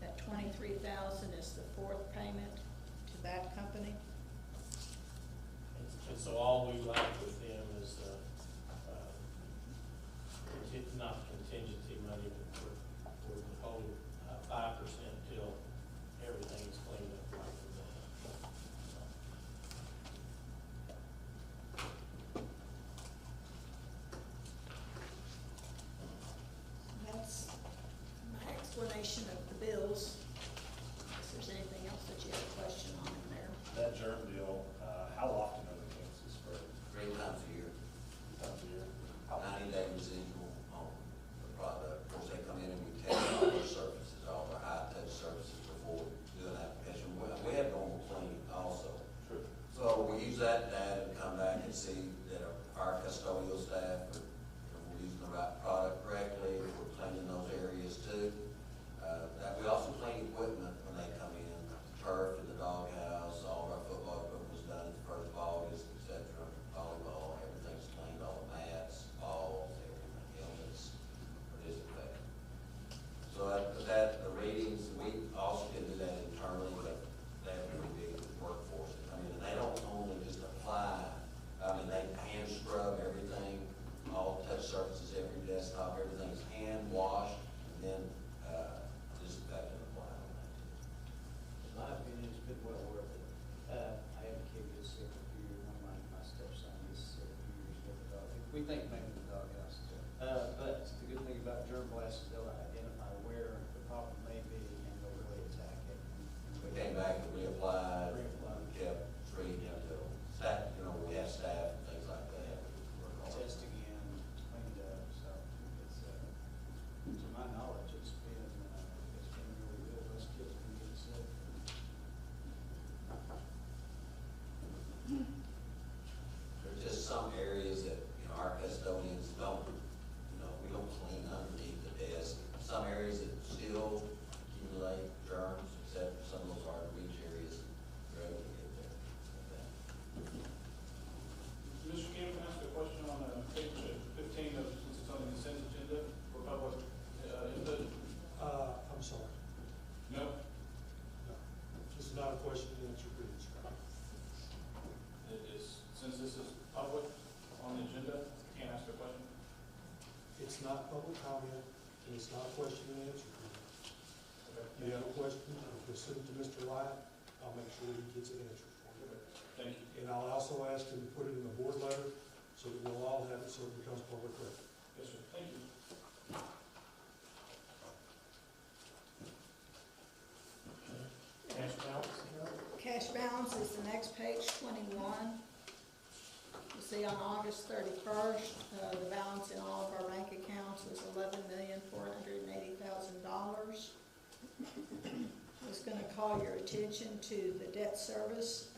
That $23,000 is the fourth payment to that company. And so all we like with them is not contingency money, but we're withholding 5% till everything is cleaned up right from there. That's my explanation of the bills. If there's anything else that you have a question on in there. That germ deal, how often are the cases for? 3 times a year. 3 times a year? 90-day residual on the product. Of course, they come in and we test all their surfaces, all their high-touch surfaces before doing an application. We have normal cleaning also. True. So we use that data to come back and see that our custodial staff are, we're using the right product correctly, if we're cleaning those areas too. That we also clean equipment when they come in, turf in the doghouse, all of our football equipment was done at the first of August, et cetera. Volleyball, everything's cleaned, all the mats, balls, everything, helmets, are disinfected. So the readings, we also can do that internally, but they have a really big workforce that come in, and they don't only just apply, they hand scrub everything, all touch surfaces, every desktop, everything's hand washed, and then disinfected and applied on that. In my opinion, it's been well worth it. I had a kid get sick a few years, one of my stepson gets sick a few years with the dog. We think maybe the dog house. But the good thing about germ blasts is they'll identify where the problem may be and they'll really attack it. We came back and reapplied, we kept treating until staff, we have staff and things like that. Test again, cleaned up, so it's, to my knowledge, it's been really good. Less kids can get sick. There's just some areas that, our custodians don't, we don't clean underneath the desk. Some areas that still accumulate germs, except for some of those hard to reach areas, we're able to get there. Mr. Kim, can I ask a question on page 15 of, since it's on the consent agenda for public input? I'm sorry. No? No. This is not a question and answer period. It is, since this is public on the agenda, can't ask a question? It It's not public comment, and it's not a question and answer period. If you have a question, if you send it to Mr. Wyatt, I'll make sure he gets it answered for you. Thank you. And I'll also ask him to put it in the board letter, so that we'll all have it, so it becomes public record. Yes, sir. Thank you. Cash balance? Cash balance is the next page, 21. You see on August 31st, the balance in all of our bank accounts was $11,480,000. I was going to call your attention to the debt service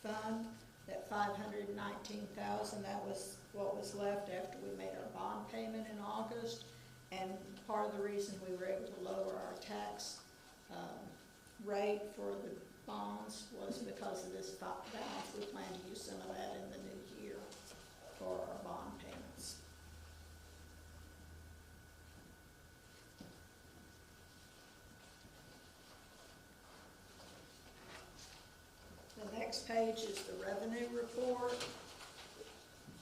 fund, that $519,000. That was what was left after we made our bond payment in August. And part of the reason we were able to lower our tax rate for the bonds was because of this balance. We plan to use some of that in the new year for our bond payments. The next page is the revenue report.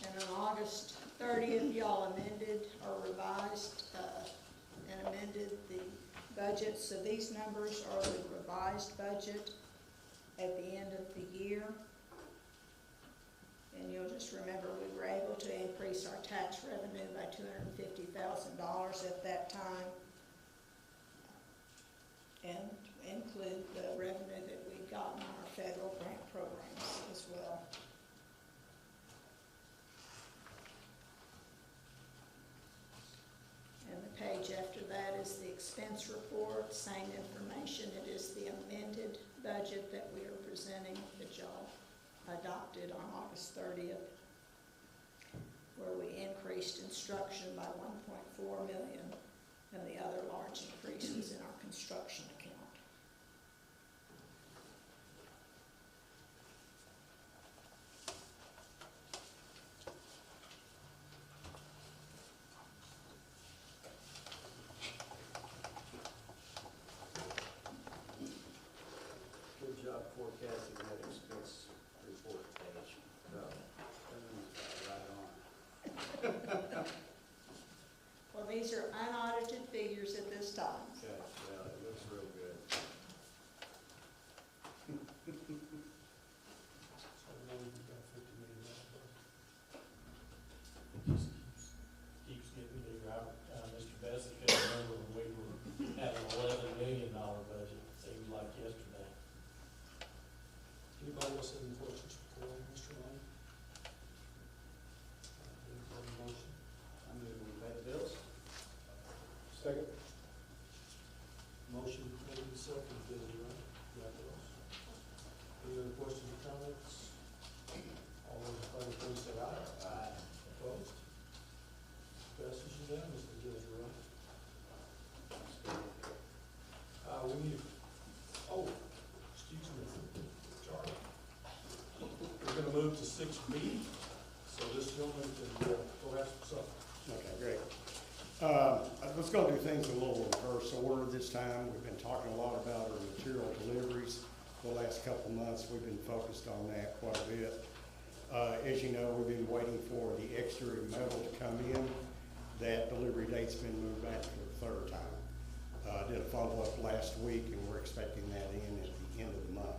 And on August 30th, y'all amended or revised and amended the budget. So these numbers are the revised budget at the end of the year. And you'll just remember we were able to increase our tax revenue by $250,000 at that time, and include the revenue that we've gotten on our federal grant programs as well. And the page after that is the expense report, same information. It is the amended budget that we are presenting that y'all adopted on August 30th, where we increased instruction by $1.4 million, and the other large increases in our construction account. Good job forecasting that expense report page. Right on. Well, these are unaudited figures at this time. Okay, well, it looks real good. So now we've got $50 million. Keeps getting bigger. Mr. Bessie could remember when we were at an $11 million budget, seems like yesterday. Anybody else have any questions for Mr. Lane? Any motion? I move we pay the bills. Second. Motion made and seconded, Dizzy, right? Got those. Any other questions or comments? All those in favor, please say aye. Aye. Opposed? Passes unanimously, Dizzy, right? We need, oh, excuse me, Charlie. We're gonna move to 6B, so this gentleman can go ask for something. Okay, great. Let's go do things in a little reverse order this time. We've been talking a lot about our material deliveries the last couple of months. We've been focused on that quite a bit. As you know, we've been waiting for the exterior metal to come in. That delivery date's been moved back for the third time. Did a follow-up last week, and we're expecting that in at the end of the month.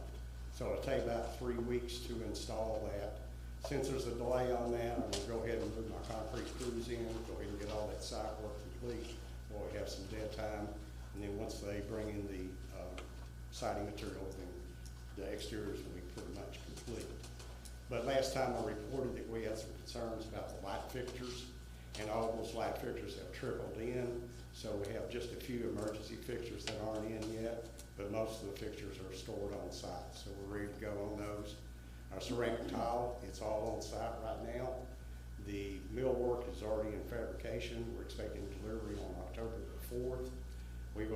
So it'll take about 3 weeks to install that. Since there's a delay on that, I'm gonna go ahead and move my concrete crews in, go ahead and get all that site work complete, while we have some dead time. And then once they bring in the siding material, then the exteriors will be pretty much complete. But last time I reported that we had some concerns about the light fixtures, and all those light fixtures have trickled in. So we have just a few emergency fixtures that aren't in yet, but most of the fixtures are stored on site. So we're ready to go on those. Our ceramic tile, it's all on site right now. The millwork is already in fabrication. We're expecting delivery on October the 4th. We've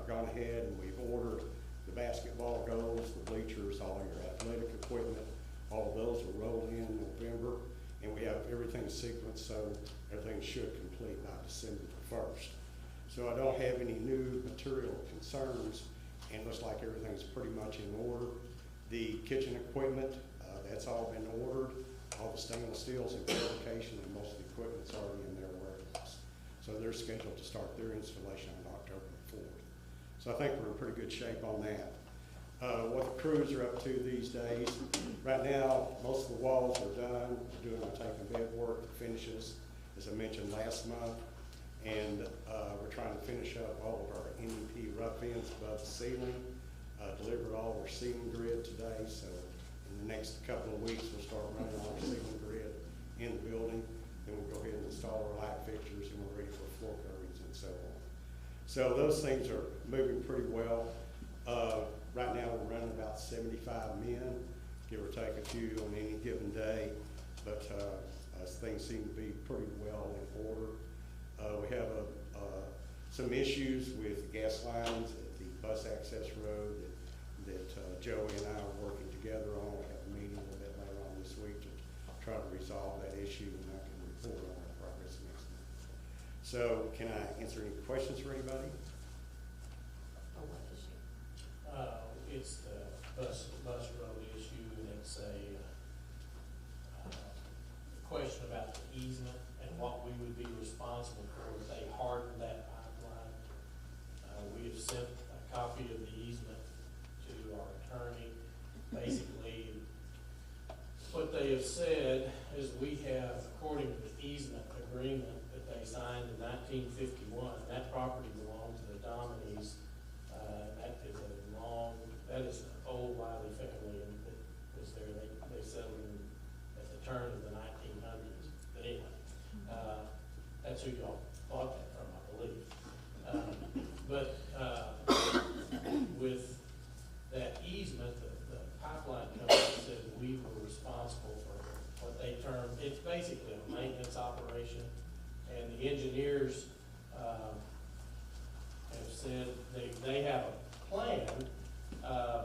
gone ahead and we've ordered the basketball goals, the bleachers, all your athletic equipment. All of those will roll in November, and we have everything sequenced, so everything should complete by December the 1st. So I don't have any new material concerns, and looks like everything's pretty much in order. The kitchen equipment, that's all been ordered. All the stainless steel's in fabrication, and most of the equipment's already in their warehouse. So they're scheduled to start their installation on October 4th. So I think we're in pretty good shape on that. What the crews are up to these days, right now, most of the walls are done. We're doing our tape and bed work, finishes, as I mentioned last month. And we're trying to finish up all of our MEP rough vents above the ceiling, delivered all our ceiling grid today. So in the next couple of weeks, we'll start running our ceiling grid in the building. Then we'll go ahead and install our light fixtures, and we're ready for floor coverings and so on. So those things are moving pretty well. Right now, we're running about 75 men, give or take a few on any given day, but things seem to be pretty well in order. We have some issues with gas lines at the bus access road that Joey and I are working together on. We have a meeting a little bit later on this week to try to resolve that issue, and I can report on our progress next month. So can I answer any questions for anybody? Oh, what issue? It's the bus road issue, and it's a question about the easement and what we would be responsible for if they harden that pipeline. We have sent a copy of the easement to our attorney. Basically, what they have said is we have, according to the easement agreement that they signed in 1951, that property belonged to the Dominies. That is an old Wylie family that was there. They settled in at the turn of the 1900s. But anyway, that's who y'all bought that from, I believe. With that easement, the pipeline company said we were responsible for what they term, it's basically a maintenance operation. And the engineers have said they have a plan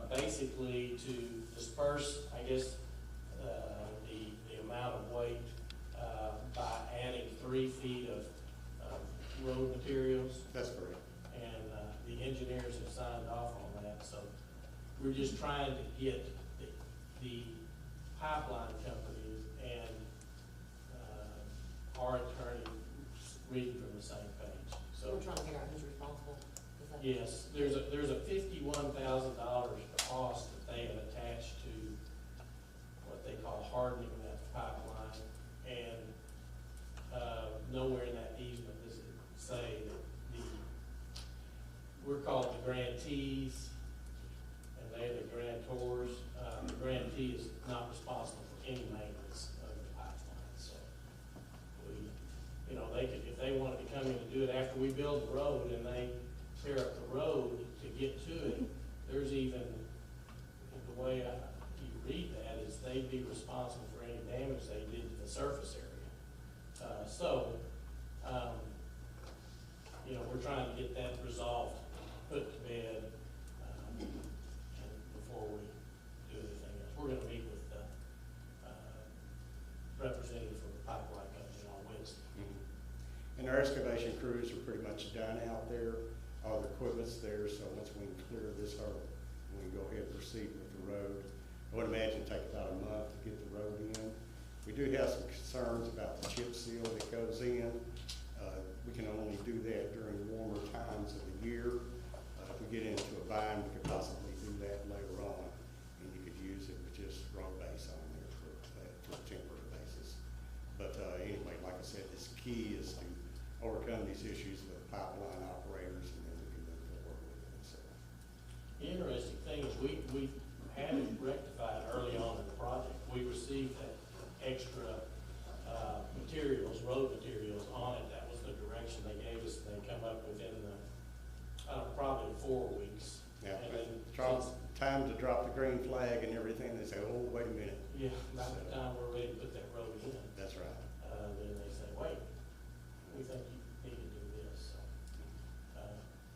basically to disperse, I guess, the amount of weight by adding 3 feet of road materials. That's correct. And the engineers have signed off on that, so we're just trying to get the pipeline companies and our attorney reading from the same page. So We're trying to figure out who's responsible. yes, there's a $51,000 cost that they have attached to what they call hardening that pipeline, and nowhere in that easement does it say that we're called the grantees, and they're the grantors. The grantee is not responsible for any maintenance of the pipeline, so they could, if they wanted to come in and do it after we build the road and they tear up the road to get to it, there's even, the way you read that is they'd be responsible for any damage they did to the surface area. We're trying to get that resolved, put to bed, before we do anything else. We're gonna meet with the representative from the pipeline company on Wednesday. And our excavation crews are pretty much done out there. All the equipment's there, so once we can clear this hurdle, we can go ahead and proceed with the road. I would imagine it'd take about a month to get the road in. We do have some concerns about the chip seal that goes in. We can only do that during warmer times of the year. If we get into a bind, we could possibly do that later on, and you could use it with just road base on there for a temporary basis. But anyway, like I said, this key is to overcome these issues with the pipeline operators, and then we can move forward with it. So. The interesting thing is we had it rectified early on in the project. We received that extra materials, road materials on it. That was the direction they gave us, and they come up within probably 4 weeks. Yeah, and then time to drop the green flag and everything, they say, oh, wait a minute. Yeah, by the time we're ready to put that road in. That's right. Then they say, wait, we think you need to do this. So,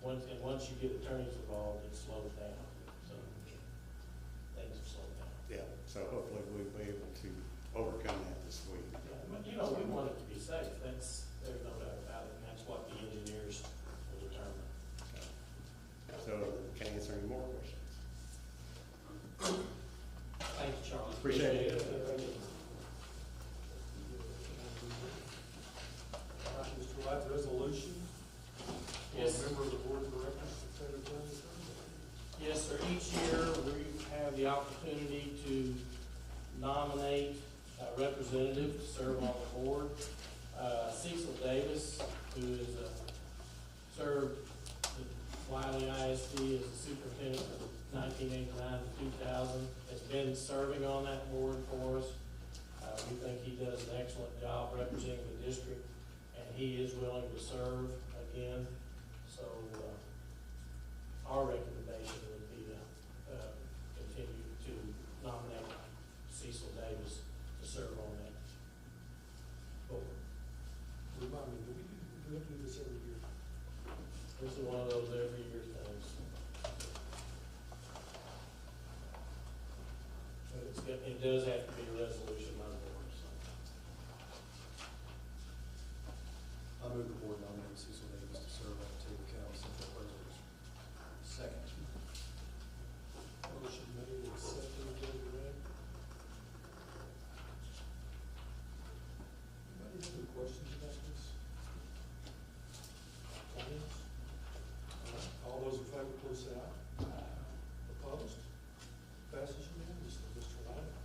once you get attorneys involved, it slows down. So things have slowed down. Yeah, so hopefully we'll be able to overcome that this week. Yeah, but we want it to be safe. There's no doubt about it, and that's what the engineers will determine. So can I answer any more questions? Thank you, Charles. Appreciate it. All right, Mr. White, resolution opportunity to nominate a representative to serve on the board. Cecil Davis, who is served at Wylie ISD as a superintendent from 1989 to 2000, has been serving on that board for us. We think he does an excellent job representing the district, and he is willing to serve again. So our recommendation would be to continue to nominate Cecil Davis to serve on that board. Remind me, do we have to do this every year? This is one of those every year things. But it does have to be a resolution by the board, so. I move the board nominate Cecil Davis to serve on the Taylor County Central Resolution. Second. Motion made and seconded, Ray. Anybody have any questions about this? Comments? All those in favor, please say aye. Opposed? Passes unanimously, Mr. Wylie.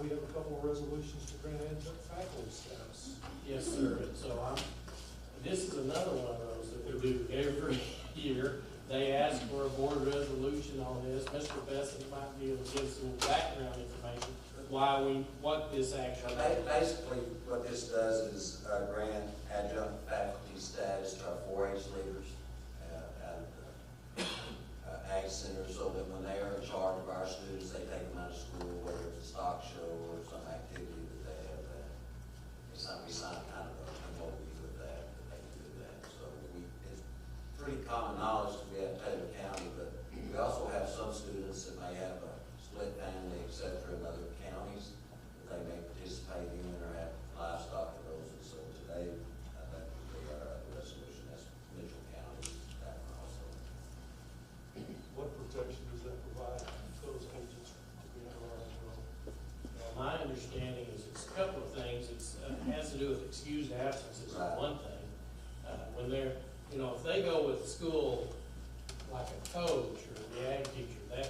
We have a couple of resolutions to grant adjunct faculty status. Yes, sir. And so this is another one of those that we do every year. They ask for a board resolution on this. Mr. Bessent might be able to give us a little background information, what this actually is. Basically, what this does is grant adjunct faculty status to our 4-H leaders at Ag Center, so that when they are in charge of our students, they take them out of school, whether it's a stock show or some activity that they have that. We sign kind of a MOU with that they can do that. So it's pretty common knowledge that we have Taylor County, but we also have some students that may have a split family, et cetera, in other counties that they may participate in or have livestock in those. And so today, that would be our resolution. That's Mitchell County, that one also. What protection does that provide those agents to be in our role? My understanding is it's a couple of things. It has to do with excused absences is one thing. When they're, if they go with school like a coach or the ag teacher, that,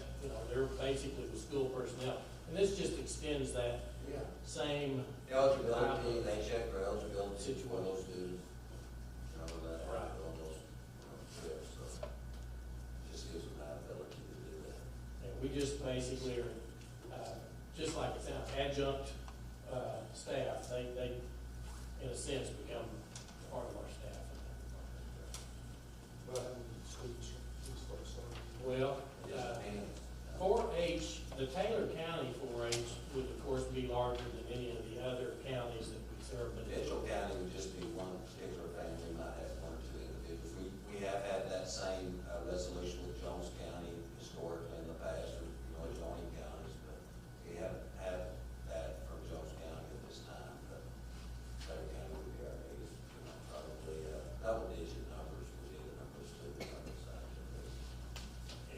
they're basically the school personnel. And this just extends that same eligibility. They check for eligibility for situation. those students. Right. On those trips, so just gives them that ability to do that. And we just basically are, just like it sounds, adjunct staff. They, in a sense, become part of our staff. But how many students these folks are? Well, 4-H, the Taylor County 4-H would of course be larger than any of the other counties that we serve. But Mitchell County would just be one particular family, might have one or two individuals. We have had that same resolution with Jones County historically in the past, or adjoining counties, but we haven't had that from Jones County at this time. But Taylor County would be our biggest, probably double-digit numbers would be the numbers too.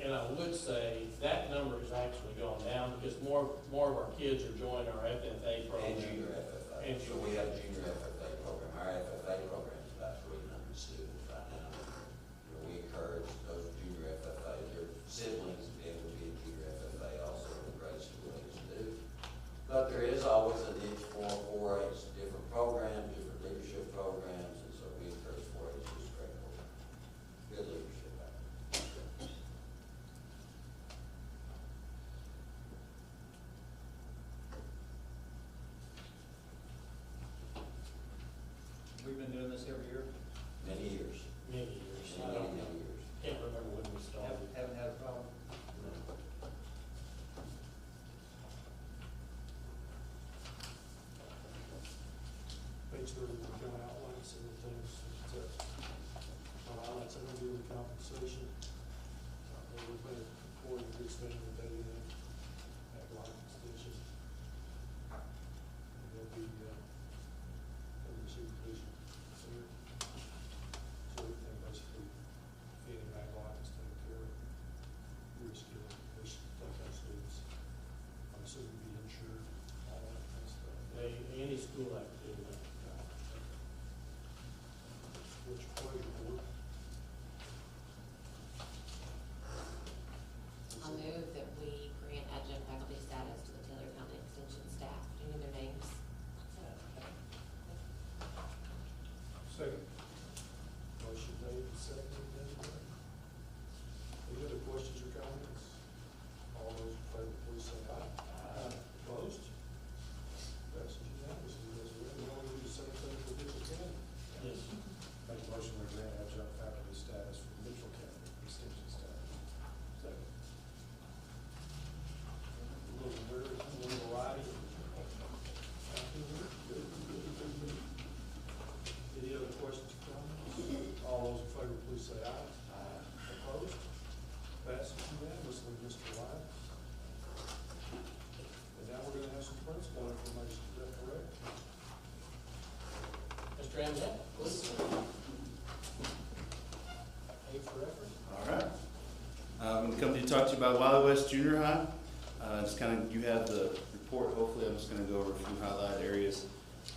And I would say that number has actually gone down because more of our kids are joining our FFA program. And junior FFA. And So we have a junior FFA program. Our FFA program is about 300 students right now. We encourage those junior FFA, their siblings to be able to be a junior FFA also in the grade school age to do. But there is always a niche for 4-H, different programs, different leadership programs, and so we encourage 4-H to be great program. Good leadership out there. We've been doing this every year. Many years. Many years. Many years. Can't remember when we started. Haven't had a problem. Page 30, we kind of outline some of the things that, highlights that we do with compensation. We've been employing a good spending the day in, at line extension. There'll be, under supervision here. So everything basically feeding back lines, taking care of your skill, education, take our students. I'm assuming be insured, all that kind of stuff. Any school have to do that. What's your pleasure, board? I move that we Ramsey, please. A for effort. All right. I'm going to come to talk to you about Wylie West Junior High. Just kind of, you have the report, hopefully. I'm just going to go over a few highlighted areas.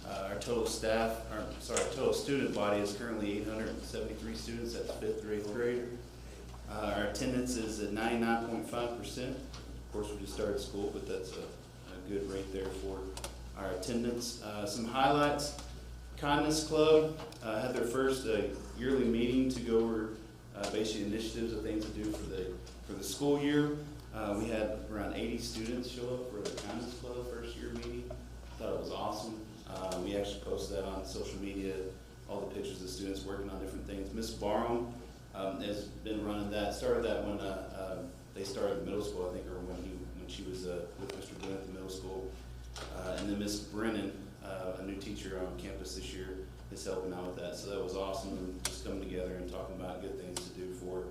Our total total student body is currently 873 students. That's 5th through 8th grade. Our attendance is at 99.5%. Of course, we just started school, but that's a good rate there for our attendance. Some highlights. Kindness Club had their first yearly meeting to go over basic initiatives of things to do for the school year. We had around 80 students show up for the Kindness Club first year meeting. Thought it was awesome. We actually posted that on social media, all the pictures of students working on different things. Miss Barham has been running that, started that when they started middle school, I think, or when she was with Mr. Boone at the middle school. And then Miss Brennan, a new teacher on campus this year, is helping out with that. So that was awesome, and just coming together and talking about good things to do for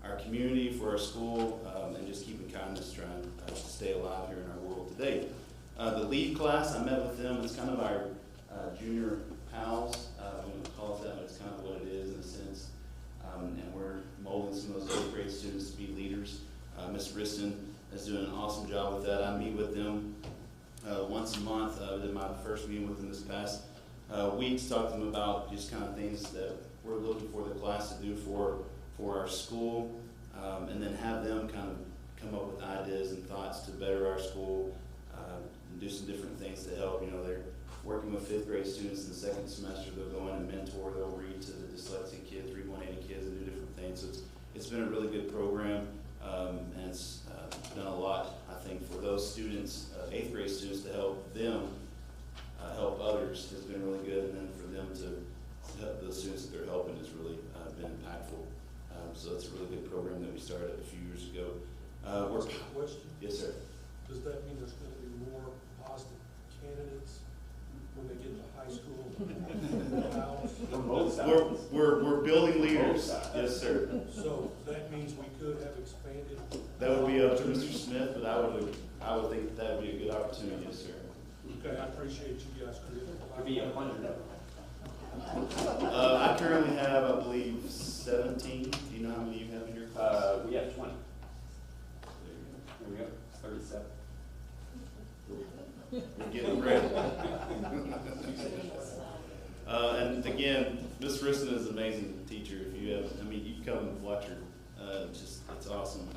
our community, for our school, and just keeping kindness, trying to stay alive here in our world today. The lead class, I met with them. It's kind of our junior pals. We don't call it that, but it's kind of what it is in a sense. And we're molding some of those 8th grade students to be leaders. Miss Riston is doing an awesome job with that. I meet with them once a month. I did my first meeting with them this past week to talk to them about just kind of things that we're looking for the class to do for our school, and then have them kind of come up with ideas and thoughts to better our school, and do some different things to help. You know, they're working with 5th grade students in the 2nd semester. They'll go in and mentor, they'll read to the dyslexic kids, read 180 kids, and do different things. So it's been a really good program, and it's done a lot, I think, for those students, 8th grade students, to help them help others has been really good, and then for them to help the students that they're helping has really been impactful. So it's a really good program that we started a few years ago. Question? Yes, sir. Does that mean there's going to be more positive candidates when they get to high school? We're building leaders. Yes, sir. So that means we could have expanded. That would be up to Mr. Smith, but I would think that would be a good opportunity. Yes, sir. Okay, I appreciate you guys. Could be 100. I currently have, I believe, 17. Do you know how many you have in your class? We have 20. There we go. 37. We're getting ready. And again, Miss Riston is an amazing teacher. If you have, I mean, you come and watch her. It's awesome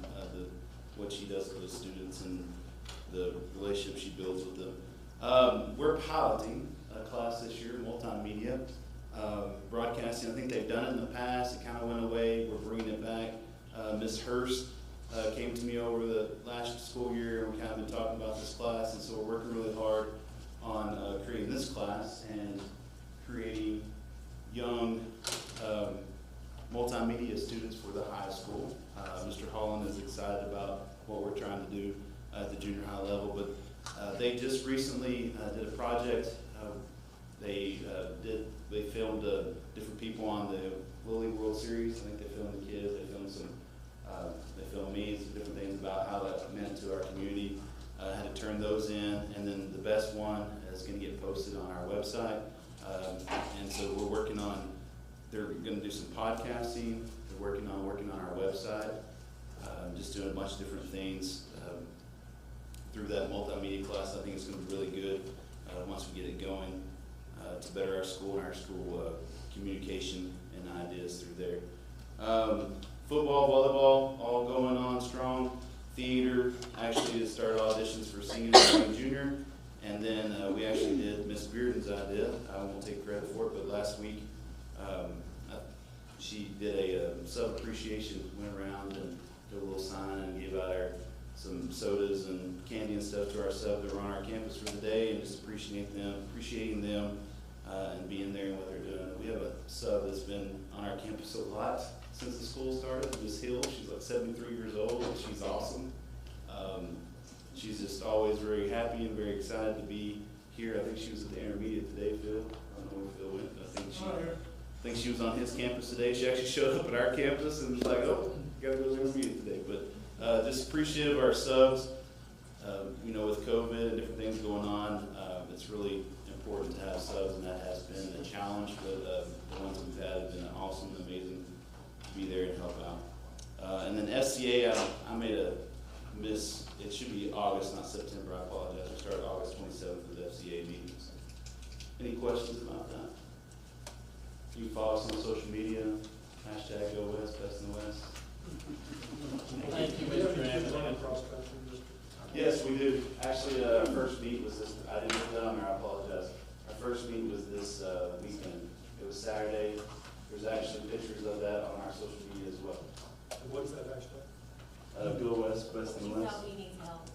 what she does for the students and the relationship she builds with them. We're piloting a class this year, multimedia. Broadcasting, I think they've done it in the past. It kind of went away. We're bringing it back. Miss Hurst came to me over the last school year, and we kind of been talking about this class, and so we're working really hard on creating this class and creating young multimedia students for the high school. Mr. Holland is excited about what we're trying to do at the junior high level, but they just recently did a project. They filmed different people on the Lily World Series. I think they filmed the kids. They filmed me, some different things about how that meant to our community. Had to turn those in, and then the best one is going to get posted on our website. And so we're working on. They're going to do some podcasting. They're working on our website. Just doing a bunch of different things through that multimedia class. I think it's going to be really good once we get it going. To better our school and our school communication and ideas through there. Football, volleyball, all going on strong. Theater, actually it started auditions for senior and junior, and then we actually did Miss Bearden's idea. I won't take credit for it, but last week she did a sub appreciation, went around and did a little sign and gave out some sodas and candy and stuff to our sub that were on our campus for the day, and just appreciating them. And being there and what they're doing. We have a sub that's been on our campus a lot since the school started, Miss Hill. She's like 73 years old, and she's awesome. She's just always very happy and very excited to be here. I think she was at the intermediate today, Phil. I don't know where Phil went. I think she was on his campus today. She actually showed up at our campus and was like, oh, gotta go to the intermediate today. But just appreciative of our subs. With COVID and different things going on, it's really important to have subs, and that has been a challenge, but the ones we've had have been awesome and amazing to be there and help out. And then FCA, I made a miss. It should be August, not September. I apologize. We started August 27th with FCA meetings. Any questions about that? You can follow us on social media. Hashtag Go West, Best in the West. Thank you, Mr. Anthony. Yes, we do. Actually, our first meet was this. I didn't put that on there. I apologize. Our first meet was this weekend. It was Saturday. There's actually pictures of that on our social media as well. What is that hashtag? Go West, Best in the West. He needs help.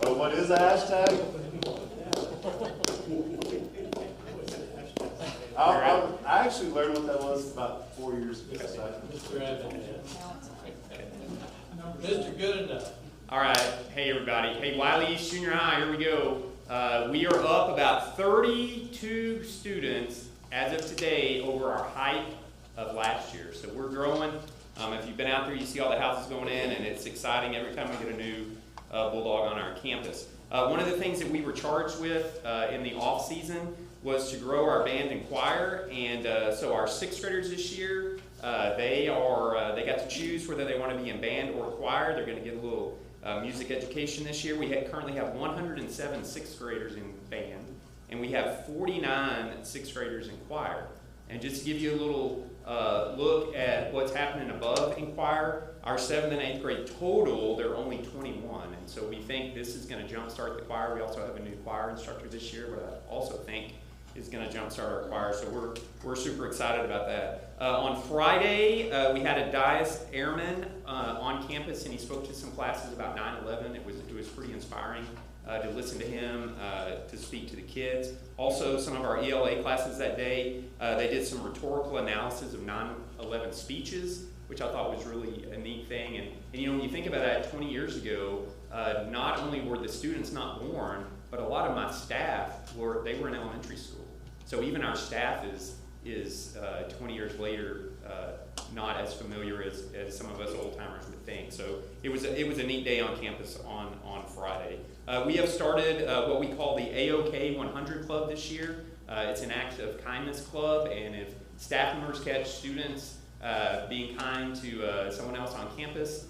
Oh, what is the hashtag? I actually learned what that was about 4 years ago. Mr. Evans. Mr. Good enough. All right. Hey, everybody. Hey, Wylie East Junior High, here we go. We are up about 32 students as of today over our height of last year. So we're growing. If you've been out there, you see all the houses going in, and it's exciting every time we get a new Bulldog on our campus. One of the things that we were charged with in the off season was to grow our band and choir, and so our 6th graders this year, they got to choose whether they want to be in band or choir. They're going to get a little music education this year. We currently have 107 6th graders in band, and we have 49 6th graders in choir. And just to give you a little look at what's happening above in choir, our 7th and 8th grade total, they're only 21. And so we think this is going to jumpstart the choir. We also have a new choir instructor this year, but I also think is going to jumpstart our choir. So we're super excited about that. On Friday, we had a Dias Airman on campus, and he spoke to some classes about 9/11. It was pretty inspiring to listen to him, to speak to the kids. Also, some of our ELA classes that day, they did some rhetorical analysis of 9/11 speeches, which I thought was really a neat thing. And you know, when you think about that, 20 years ago, not only were the students not born, but a lot of my staff were in elementary school. So even our staff is 20 years later not as familiar as some of us old timers would think. So it was a neat day on campus on Friday. We have started what we call the AOK 100 Club this year. It's an act of kindness club, and if staff members catch students being kind to someone else on campus,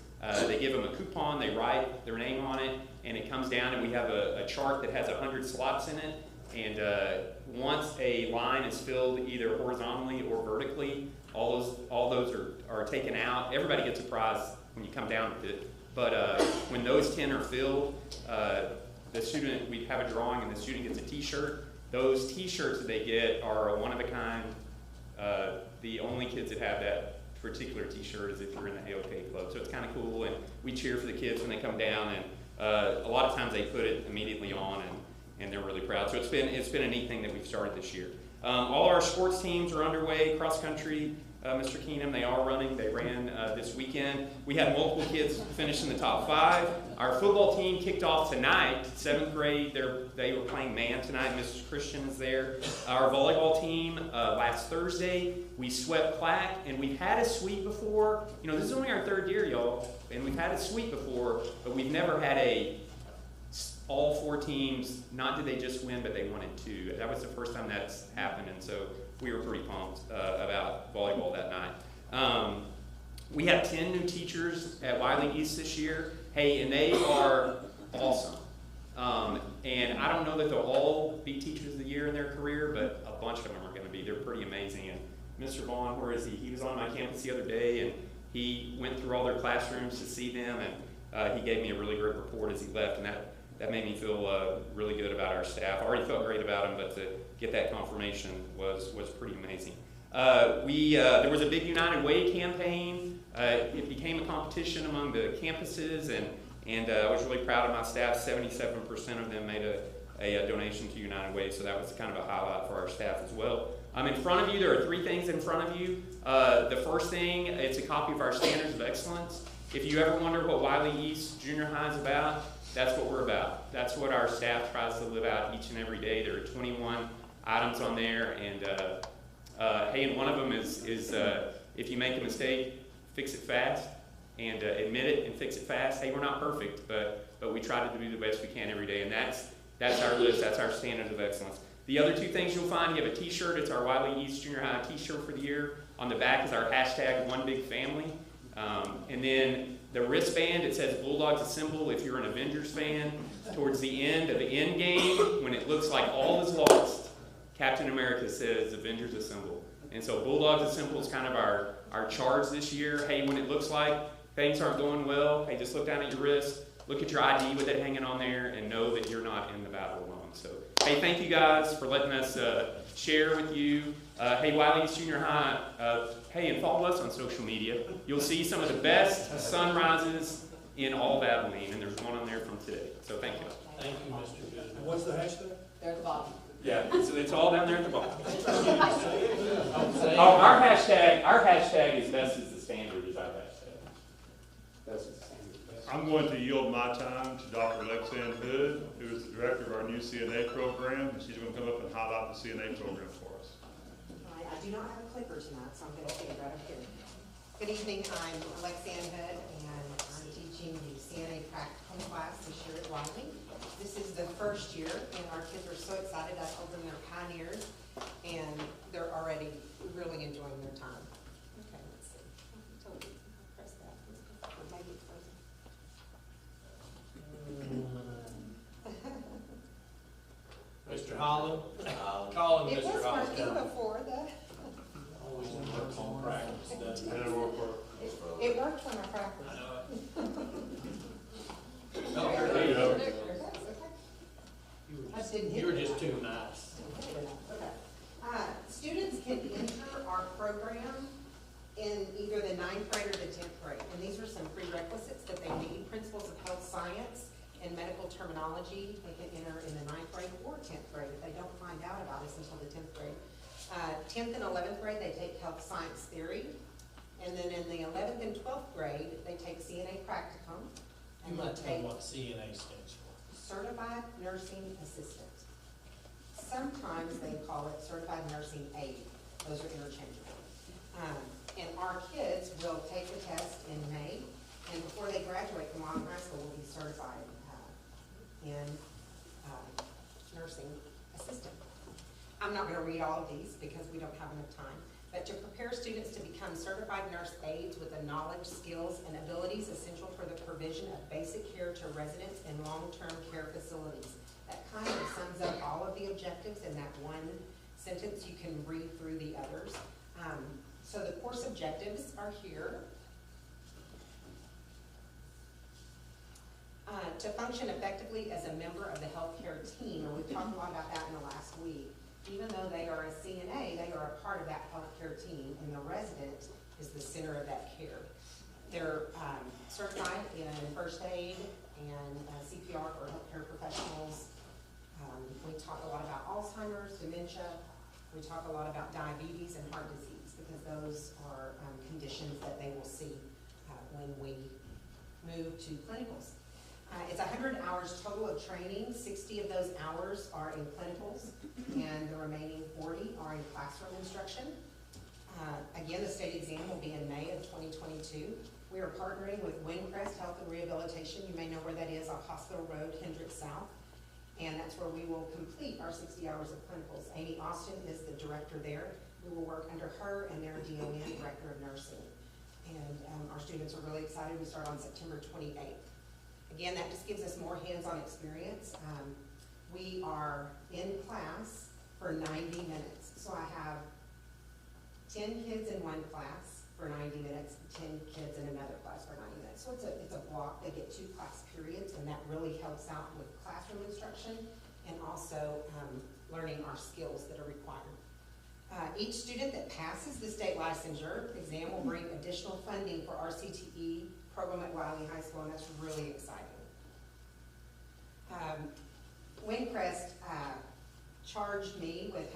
they give them a coupon, they write their name on it, and it comes down, and we have a chart that has 100 slots in it. And once a line is filled either horizontally or vertically, all those are taken out. Everybody gets a prize when you come down with it. But when those 10 are filled, the student, we have a drawing, and the student gets a T-shirt. Those T-shirts that they get are one of a kind. The only kids that have that particular T-shirt is if you're in the AOK club. So it's kind of cool, and we cheer for the kids when they come down, and a lot of times they put it immediately on, and they're really proud. So it's been a neat thing that we've started this year. All our sports teams are underway. Cross country, Mr. Keenum, they are running. They ran this weekend. We had multiple kids finish in the top 5. Our football team kicked off tonight, 7th grade. They were playing man tonight. Mrs. Christian is there. Our volleyball team last Thursday, we swept Clack, and we've had a sweep before. You know, this is only our 3rd year, y'all, and we've had a sweep before, but we've never had all 4 teams, not did they just win, but they wanted 2. That was the first time that's happened, and so we were pretty pumped about volleyball that night. We have 10 new teachers at Wylie East this year. Hey, and they are awesome. And I don't know that they'll all be teachers of the year in their career, but a bunch of them are going to be. They're pretty amazing. And Mr. Vaughn, where is he? He was on my campus the other day, and he went through all their classrooms to see them, and he gave me a really great report as he left, and that made me feel really good about our staff. I already felt great about them, but to get that confirmation was pretty amazing. There was a big United Way campaign. It became a competition among the campuses, and I was really proud of my staff. 77% of them made a donation to United Way, so that was kind of a highlight for our staff as well. In front of you, there are 3 things in front of you. The first thing, it's a copy of our Standards of Excellence. If you ever wonder what Wylie East Junior High is about, that's what we're about. That's what our staff tries to live out each and every day. There are 21 items on there, and hey, and one of them is if you make a mistake, fix it fast, and admit it and fix it fast. Hey, we're not perfect, but but we try to do the best we can every day, and that's our list, that's our standard of excellence. The other two things you'll find, you have a t-shirt, it's our Wylie East Junior High t-shirt for the year. On the back is our hashtag #OneBigFamily. And then the wristband, it says Bulldogs Assemble if you're an Avengers fan. Towards the end of the end game, when it looks like all is lost, Captain America says Avengers Assemble. And so Bulldogs Assemble is kind of our charge this year. Hey, when it looks like things aren't going well, hey, just look down at your wrist, look at your ID with it hanging on there, and know that you're not in the battle alone. So, hey, thank you guys for letting us share with you. Hey, Wylie East Junior High, hey, and follow us on social media. You'll see some of the best sunrises in all of Abilene, and there's one on there from today. So thank you. Thank you, Mr. Good. And what's the hashtag? They're at the bottom. Yeah, it's all down there at the bottom. Oh, our hashtag is best is the standard is our hashtag. Best is the standard. I'm going to yield my time to Dr. Lexanne Hood, who is the director of our new CNA program, and she's going to come up and highlight the CNA program for us. I do not have a clicker tonight, so I'm going to take it right up here. Good evening, I'm Lexanne Hood, and I'm teaching the CNA practicum class this year at Wylie. This is the first year, and our kids are so excited. I told them they're pioneers, and they're already really enjoying their time. Okay, let's see. I told you, press that. Or maybe it's frozen. Mr. Holland? Call him It Mr. was Holland. working before the. Always works on practice, doesn't it? It worked when I practiced. I know There you go. I didn't hit You were it. just too nice. Okay. Students can enter our program in either the 9th grade or the 10th grade. And these are some prerequisites that they need. Principles of health science and medical terminology, they can enter in the 9th grade or 10th grade if they don't find out about us until the 10th grade. 10th and 11th grade, they take health science theory. And then in the 11th and 12th grade, they take CNA practicum. You And might they tell take what CNA stands for. certified nursing assistant. Sometimes they call it certified nursing aide. Those are interchangeable. And our kids will take the test in May, and before they graduate from Wylie High School, will be certified in nursing assistant. I'm not going to read all of these because we don't have enough time, but to prepare students to become certified nurse aides with the knowledge, skills, and abilities essential for the provision of basic care to residents in long-term care facilities. That kind of sums up all of the objectives in that one sentence. You can read through the others. So the course objectives are here. To function effectively as a member of the healthcare team, and we've talked a lot about that in the last week. Even though they are a CNA, they are a part of that healthcare team, and the resident is the center of that care. They're certified in first aid and CPR for healthcare professionals. We talk a lot about Alzheimer's, dementia. We talk a lot about diabetes and heart disease because those are conditions that they will see when we move to clinicals. It's 100 hours total of training. 60 of those hours are in clinicals, and the remaining 40 are in classroom instruction. Again, the state exam will be in May of 2022. We are partnering with Windcrest Health and Rehabilitation. You may know where that is, on Hospital Road, Hendricks South. And that's where we will complete our 60 hours of clinicals. Amy Austin is the director there. We will work under her and their DON, Director of Nursing. And our students are really excited. We start on September 28th. Again, that just gives us more hands-on experience. We are in class for 90 minutes. So I have 10 kids in one class for 90 minutes, 10 kids in another class for 90 minutes. So it's a block. They get 2 class periods, and that really helps out with classroom instruction and also learning our skills that are required. Each student that passes the state licensure exam will bring additional funding for our CTE program at Wylie High School, and that's really exciting. Windcrest charged me with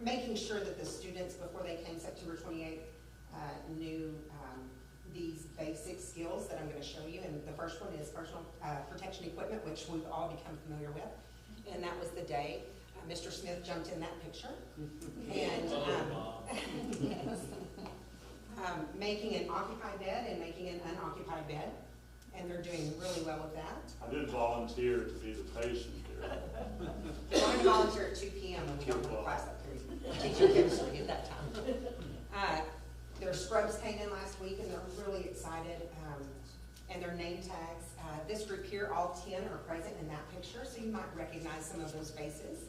making sure that the students, before they came September 28th, knew these basic skills that I'm going to show you. And the first one is personal protection equipment, which we've all become familiar with. And that was the day Mr. Smith jumped in that picture. And making an occupied bed and making an unoccupied bed. and they're doing really well with that. I did volunteer to be the patient here. We're going to volunteer at 2 p.m. when we don't have class up there. Teach your chemistry at that time. Their scrubs came in last week and they're really excited. And their name tags. This group here, all 10 are present in that picture, so you might recognize some of those faces.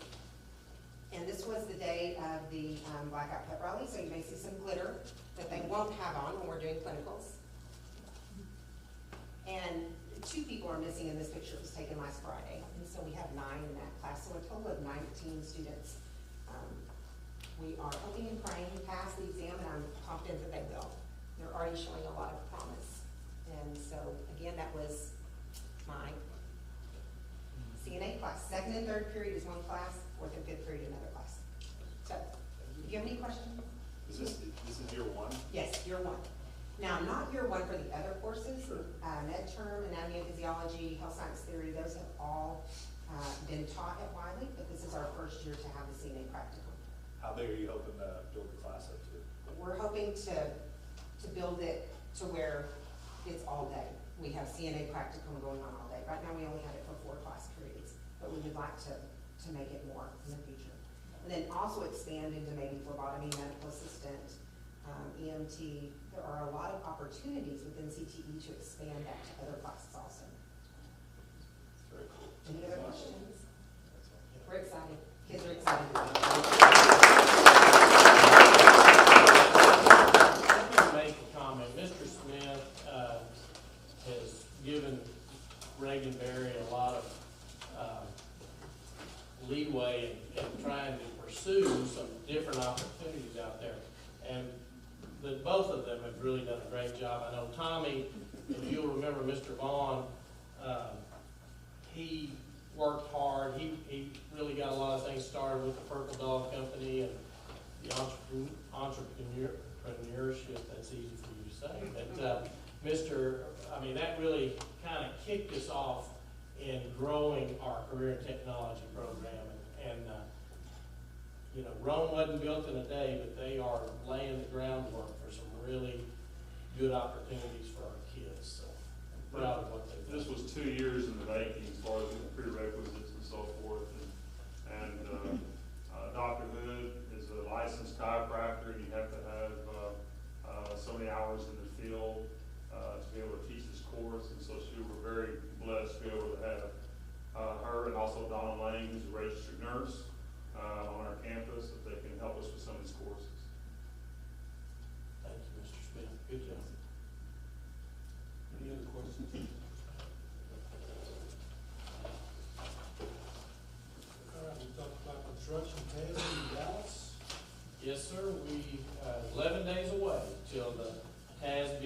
And this was the day of the Blackout Pep Rally, so you may see some glitter that they won't have on when we're doing clinicals. And 2 people are missing in this picture. It was taken last Friday, and so we have 9 in that class, so a total of 19 students. We are hoping and praying to pass the exam, and I'm confident that they will. They're already showing a lot of promise. And so, again, that was my CNA class. 2nd and 3rd period is one class, 4th and 5th period another class. So, do you have any questions? This is year 1? Yes, year 1. Now, not year 1 for the other courses. Med term, anatomy and physiology, health science theory, those have all been taught at Wylie, but this is our first year to have the CNA practicum. How big are you hoping to build the class up to? We're hoping to build it to where it's all day. We have CNA practicum going on all day. Right now we only have it for 4 class periods, but we would like to make it more in the future. And then also expand into maybe phlebotomy, medical assistant, EMT. There are a lot of opportunities within CTE to expand that to other classes also. Very cool. Any other questions? We're excited. Kids are excited. Let me make a comment. Mr. Smith has given Reagan Berry a lot of leeway in trying to pursue some different opportunities out there. And both of them have really done a great job. I know Tommy, if you'll remember Mr. Vaughn, he worked hard. He really got a lot of things started with the Purple Dog Company and the entrepreneurship, that's easy for you to say. But that really kind of kicked us off in growing our career and technology program. And Rome wasn't built in a day, but they are laying the groundwork for some really good opportunities for our kids. So I'm proud of what they've done. This was 2 years in the making as far as the prerequisites and so forth. And Dr. Hood is a licensed chiropractor, and you have to have so many hours in the field to be able to teach this course. And so we were very blessed to be able to have her and also Donna Lang, who's a registered nurse on our campus, that they can help us with some of these courses. Thank you, Mr. Smith. Good job. Any other questions? All right, we talked about construction tasks in Dallas. Yes, sir. We 11 days away till the TASB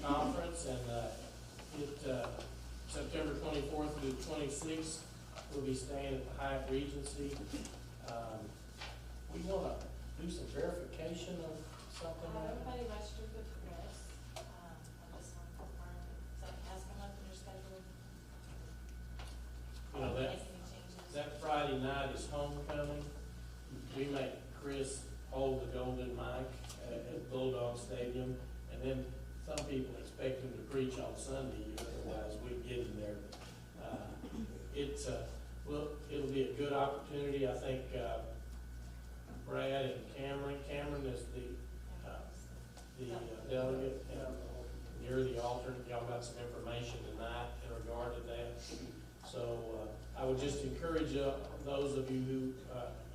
conference, and September 24th through the 26th, we'll be staying at the Hyatt Regency. We want to do some verification of something. Everybody registered with Chris. I just want to confirm that has come up in your schedule. That Friday night is homecoming. We make Chris hold the golden mic at Bulldog Stadium, and then some people expect him to preach on Sunday, otherwise we get him there. It'll be a good opportunity. I think Brad and Cameron is the delegate, and you're the alternate. Y'all got some information tonight in regard to that. So I would just encourage those of you who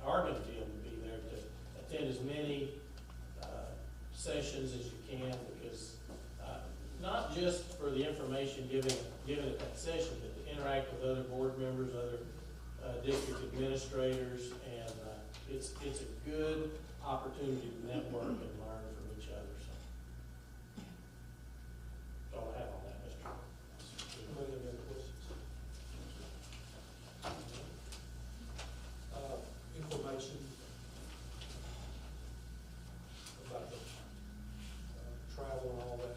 are going to be able to be there to attend as many sessions as you can, because not just for the information given at that session, but to interact with other board members, other district administrators, and it's a good opportunity to network and learn from each other. So that's all I have on that, Mr. Any other questions? Information about the travel and all that.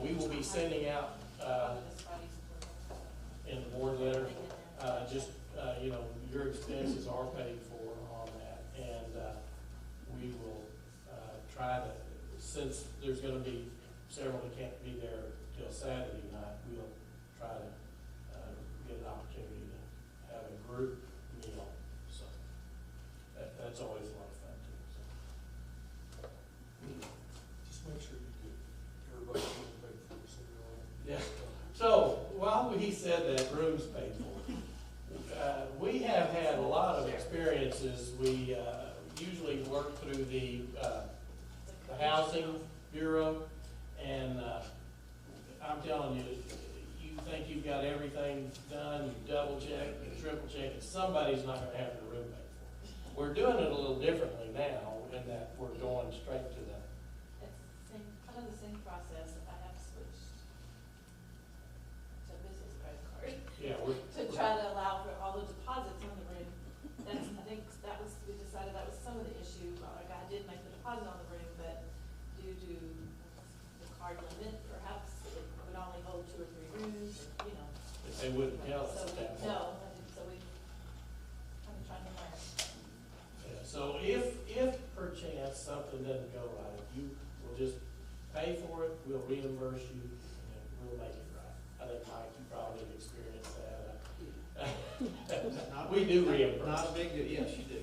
We will be sending out in the board letter, your expenses are paid for on that, and we will try to, since there's going to be several that can't be there till Saturday night, we'll try to get an opportunity to have a group meal. So that's always a lot of fun too. So. Just make sure you get everybody paid for, so we all. Yeah. So while he said that room's paid for, we have had a lot of experiences. We usually work through the Housing Bureau, and I'm telling you, you think you've got everything done, you double check, you triple check, and somebody's not gonna have their room paid for. We're doing it a little differently now, in that we're going straight to the. It's the same, kind of the same process. I have switched to business credit card. Yeah, to try to allow for all the deposits on the room. That's, I think that was, we decided that was some of the issue. Like, I did make the deposit on the room, but due to the card limit, perhaps it would only hold 2 or 3 rooms, or, you know. They wouldn't tell us So at that point. no, so we, I'm trying to learn. Yeah, so if perchance something doesn't go right, you will just pay for it, we'll reimburse you, and we'll make it right. I think, Mike, you probably have experienced that. We do reimburse. Not a big deal, yes, you do.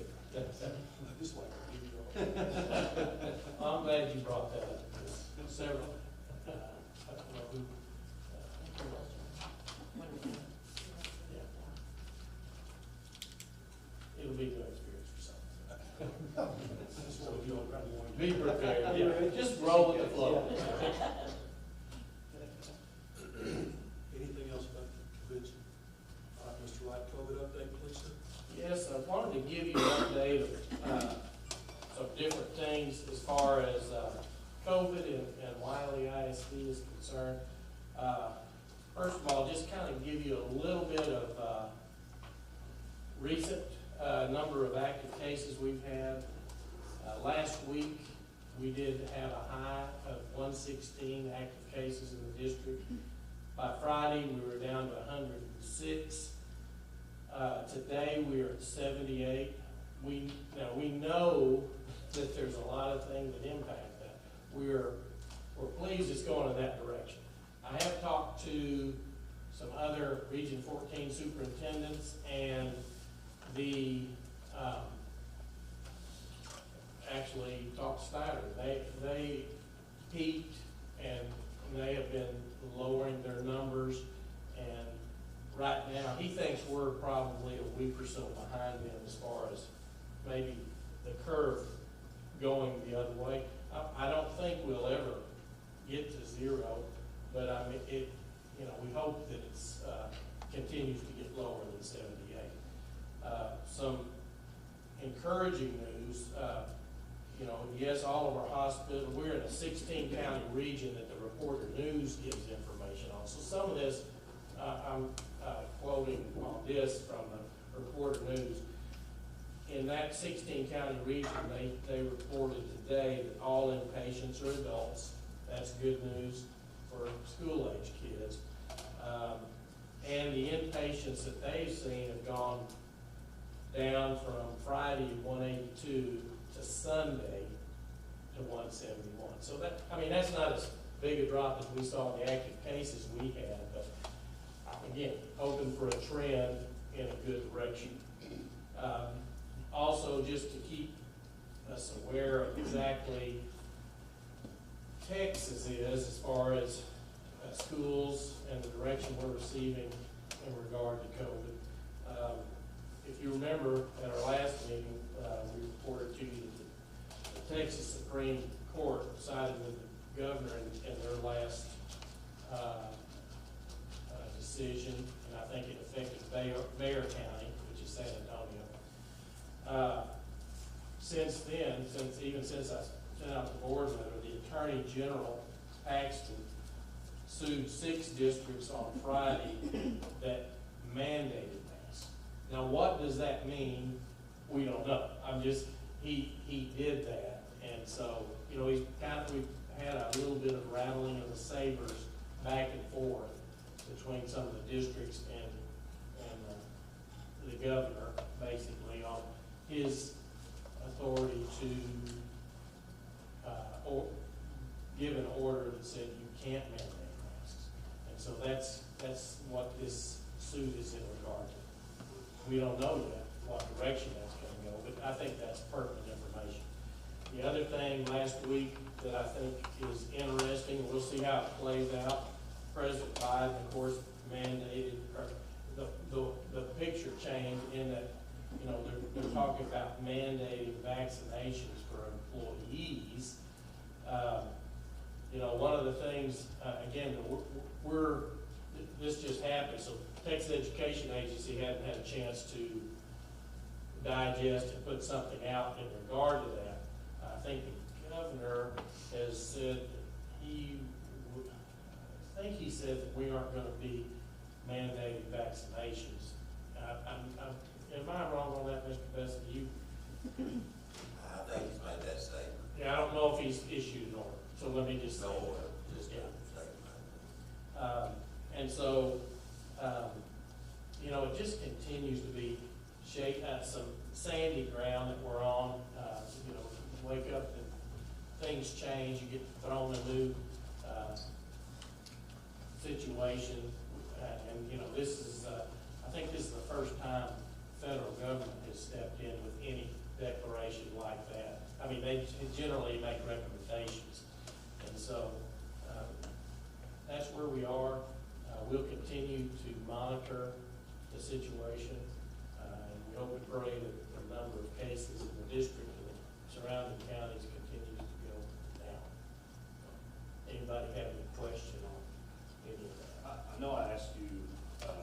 This way. I'm glad you brought that up. Several, I don't know who, yeah. It'll be a good experience for some. So be prepared, yeah, just roll with the flow. Anything else about the convention? All right, Mr. Wright, COVID update, please, sir. Yes, I wanted to give you an update of different things as far as COVID and Wylie ISD is concerned. First of all, just kind of give you a little bit of recent number of active cases we've had. Last week, we did have a high of 116 active cases in the district. By Friday, we were down to 106. Today, we are at 78. We know that there's a lot of things that impact that. We're pleased it's going in that direction. I have talked to some other Region 14 superintendents, and the actually talked to Snyder. They peaked, and they have been lowering their numbers, and right now he thinks we're probably a week or so behind them as far as maybe the curve going the other way. I don't think we'll ever get to 0, but I mean, we hope that it's continues to get lower than 78. Some encouraging news, yes, all of our hospitals, we're in a 16-county region that the Reporter News gives information on. So some of this, I'm quoting on this from the Reporter News. In that 16-county region, they reported today that all inpatients are adults. That's good news for school-age kids. And the inpatients that they've seen have gone down from Friday 182 to Sunday to 171. So that's not as big a drop as we saw in the active cases we had, but again, hoping for a trend in a good direction. Also, just to keep us aware of exactly Texas is as far as schools and the direction we're receiving in regard to COVID. If you remember at our last meeting, we reported to you that the Texas Supreme Court sided with the governor in their last decision, and I think it affected Bexar County, which is San Antonio. Since then, since I sent out the board letter, the Attorney General Paxton sued 6 districts on Friday that mandated masks. Now, what does that mean? We don't know. He did that, and so we've had a little bit of rattling of the sabers back and forth between some of the districts and the governor, basically on his authority to give an order that said you can't mandate masks. And so that's what this suit is in regard to. We don't know yet what direction that's gonna go, but I think that's pertinent information. The other thing last week that I think is interesting, we'll see how it plays out. President Biden, of course, mandated, or the picture changed in that, you know, they're talking about mandating vaccinations for employees. You know, one of the things, again, this just happened, so Texas Education Agency hadn't had a chance to digest and put something out in regard to that. I think the governor has said that he said that we aren't gonna be mandating vaccinations. Am I wrong on that, Mr. Besson? I think he's made that statement. Yeah, I don't know if he's issued an order, so let me just say. No that. order, just a statement. And so, you know, it just continues to be some sandy ground that we're on. You know, you wake up and things change, you get thrown a new situation. And, you know, this is, I think this is the first time federal government has stepped in with any declaration like that. I mean, they generally make recommendations. And so, that's where we are. We'll continue to monitor the situation, and we hope and pray that the number of cases in the district and the surrounding counties continues to go down. Anybody have any question on any of that? I know I asked you a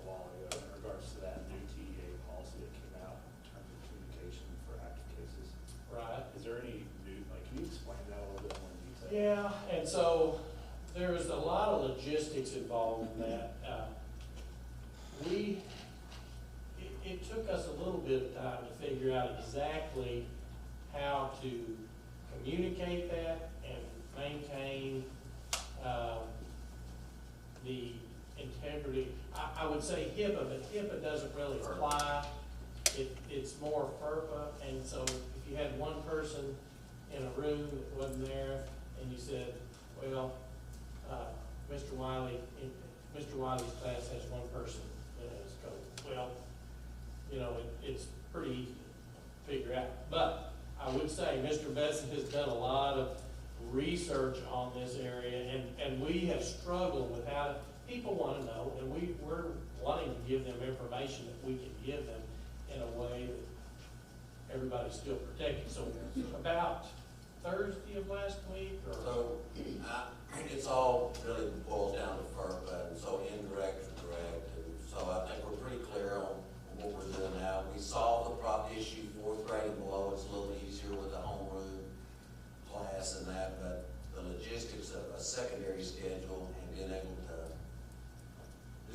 while ago in regards to that new TEA policy that came out in terms of communication for active cases. Right. Is there any new, like, can you explain that a little bit more in detail? Yeah, and so there's a lot of logistics involved in that. It took us a little bit of time to figure out exactly how to communicate that and maintain the integrity. I would say HIPAA, but HIPAA doesn't really apply. It's more FERPA, and so if you had one person in a room that wasn't there, and you said, well, Mr. Wylie's class has one person that has COVID. Well, you know, it's pretty easy to figure out. But I would say Mr. Besson has done a lot of research on this area, and we have struggled with how people want to know, and we're wanting to give them information that we can give them in a way that everybody's still protected. So about Thursday of last week, or? So, it's all really boils down to FERPA, and so indirect or direct, and so I think we're pretty clear on what we're doing now. We solved the prop issue, 4th grade and below, it's a little easier with the homeroom class and that, but the logistics of a secondary schedule and being able to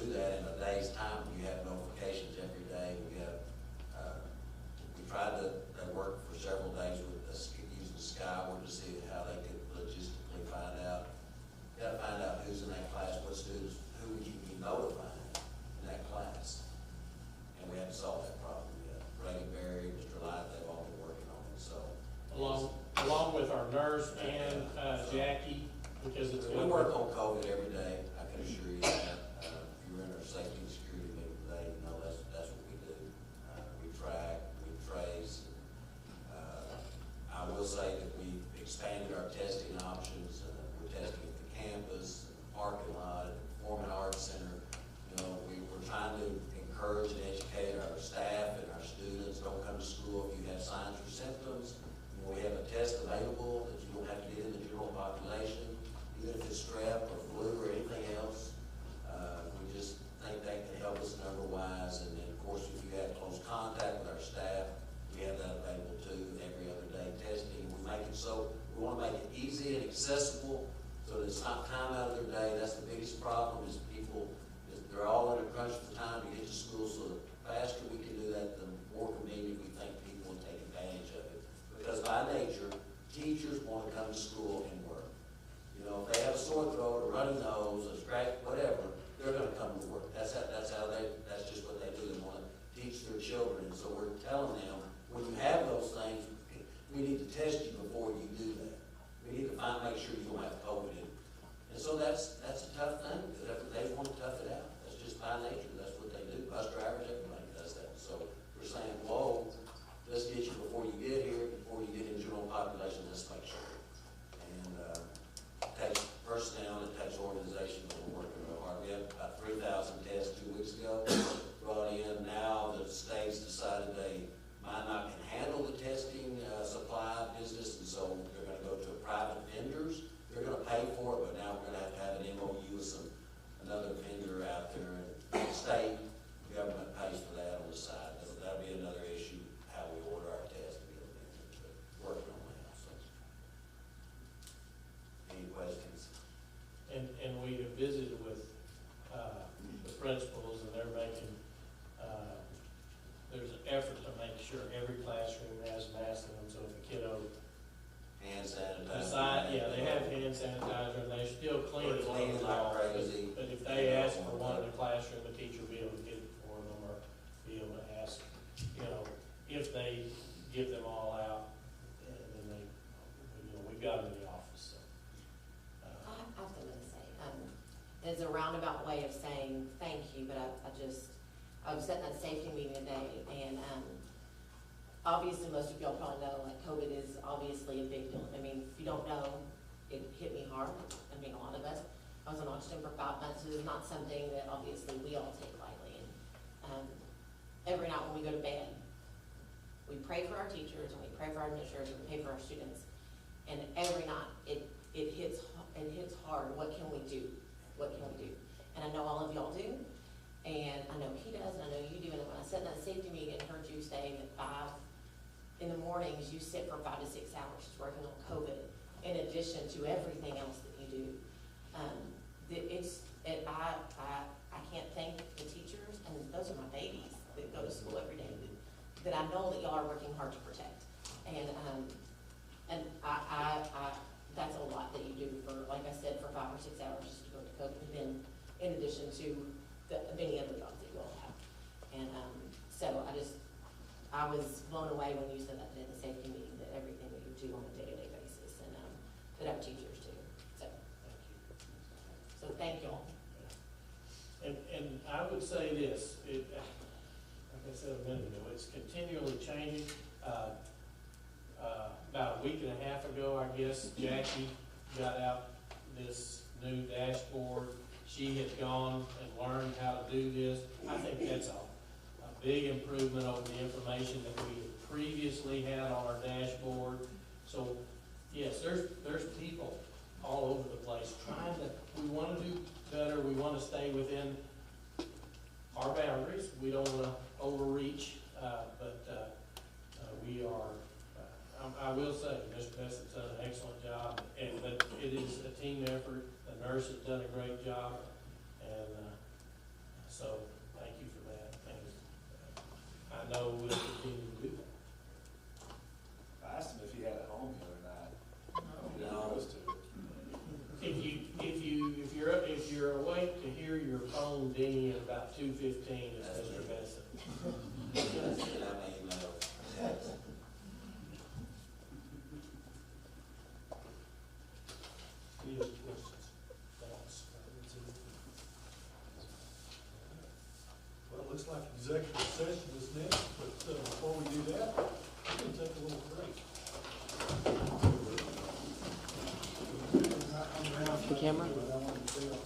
do that in a day's time, you have notifications every day, we tried to, they worked for several days with using Skyward to see how they could logistically find out. You gotta find out who's in that class, what students, who would you be notifying in that class. And we haven't solved that problem yet. Brady Berry, Mr. Light, they've all been working on it, so. Along with our nurse and Jackie, because it's. We work on COVID every day, I can assure you that. If you're in our safety and security meeting today, you know that's what we do. We track, we trace. I will say that we've expanded our testing options. We're testing at the campus, the parking lot, at the Performing Arts Center. You know, we're trying to encourage and educate our staff and our students. Don't come to school if you have signs or symptoms. You know, we have a test available that you don't have to get in the general population, even if it's strep or flu or anything else. We just think that can help us number-wise. And then, of course, if you have close contact with our staff, we have that available too, every other day testing. We make it so, we want to make it easy and accessible so that it's not time out of their day. That's the biggest problem is people, they're all in a crunch for time to get to school, so the faster we can do that, the more convenient we think people will take advantage of it. Because by nature, teachers want to come to school and work. You know, if they have a sore throat, a runny nose, a scratch, whatever, they're going to come to work. That's just what they do. They want to teach their children. And so we're telling them, when you have those things, we need to test you before you do that. We need to make sure you don't have COVID. And so that's a tough thing, because they want to tough it out. That's just by nature, that's what they do. Bus drivers, everybody does that. So we're saying, whoa, let's get you before you get here, before you get in general population, let's make sure. And it takes personnel, it takes organization, but we're working real hard. We had about 3,000 tests 2 weeks ago brought in. Now the states decided they might not can handle the testing supply business, and so they're going to go to private vendors. They're going to pay for it, but now we're going to have an MOU with another vendor out there, and the state government pays for that on the side. That'll be another issue, how we order our tests and get them in, but working on that. So, any questions? And we have visited with the principals, and they're making, there's an effort to make sure every classroom has masks in them, so if a kiddo Hand sanitizer. yeah, they have hand sanitizer, and they're still cleaning. We're cleaning like crazy. But if they ask for one in the classroom, the teacher will be able to get it for them, or be able to ask, if they give them all out, and then they, we've got them in the office, so. I was going to say, it's a roundabout way of saying thank you, but I was sitting at a safety meeting today, and obviously most of y'all probably know, like, COVID is obviously a big deal. I mean, if you don't know, it hit me hard. I mean, a lot of us. I was in oxygen for 5 months, so it's not something that obviously we all take lightly. And every night when we go to bed, we pray for our teachers, and we pray for our administrators, and we pray for our students. And every night, it hits hard. What can we do? What can we do? And I know all of y'all do, and I know he does, and I know you do. And when I sat in that safety meeting and heard you say that 5 in the mornings you sit for 5 to 6 hours just working on COVID, in addition to everything else that you do, I can't thank the teachers, and those are my babies that go to school every day, that I know that y'all are working hard to protect. And that's a lot that you do for, like I said, for 5 or 6 hours just to go to COVID, and then in addition to the many other jobs that you all have. And so I was blown away when you said that at the safety meeting, that everything that you do on a day-to-day basis, and that our teachers do. So thank y'all. And I would say this, like I said a minute ago, it's continually changing. About a week and a half ago, I guess, Jackie got out this new dashboard. She had gone and learned how to do this. I think that's a big improvement over the information that we had previously had on our dashboard. So, yes, there's people all over the place trying to, we want to do better, we want to stay within our boundaries. We don't want to overreach, but we are, I will say, Mr. Bessett's done an excellent job, but it is a team effort. The nurse has done a great job, and so thank you for that. And I know we'll continue to do that. I asked him if he had a home the other night. No. He goes to. If you're awake to hear your phone ding at about 2:15, it's Mr. Bessett. Any other questions? Thoughts? Well, it looks like executive session is next, but before we do that, we're going to take a little break. The camera?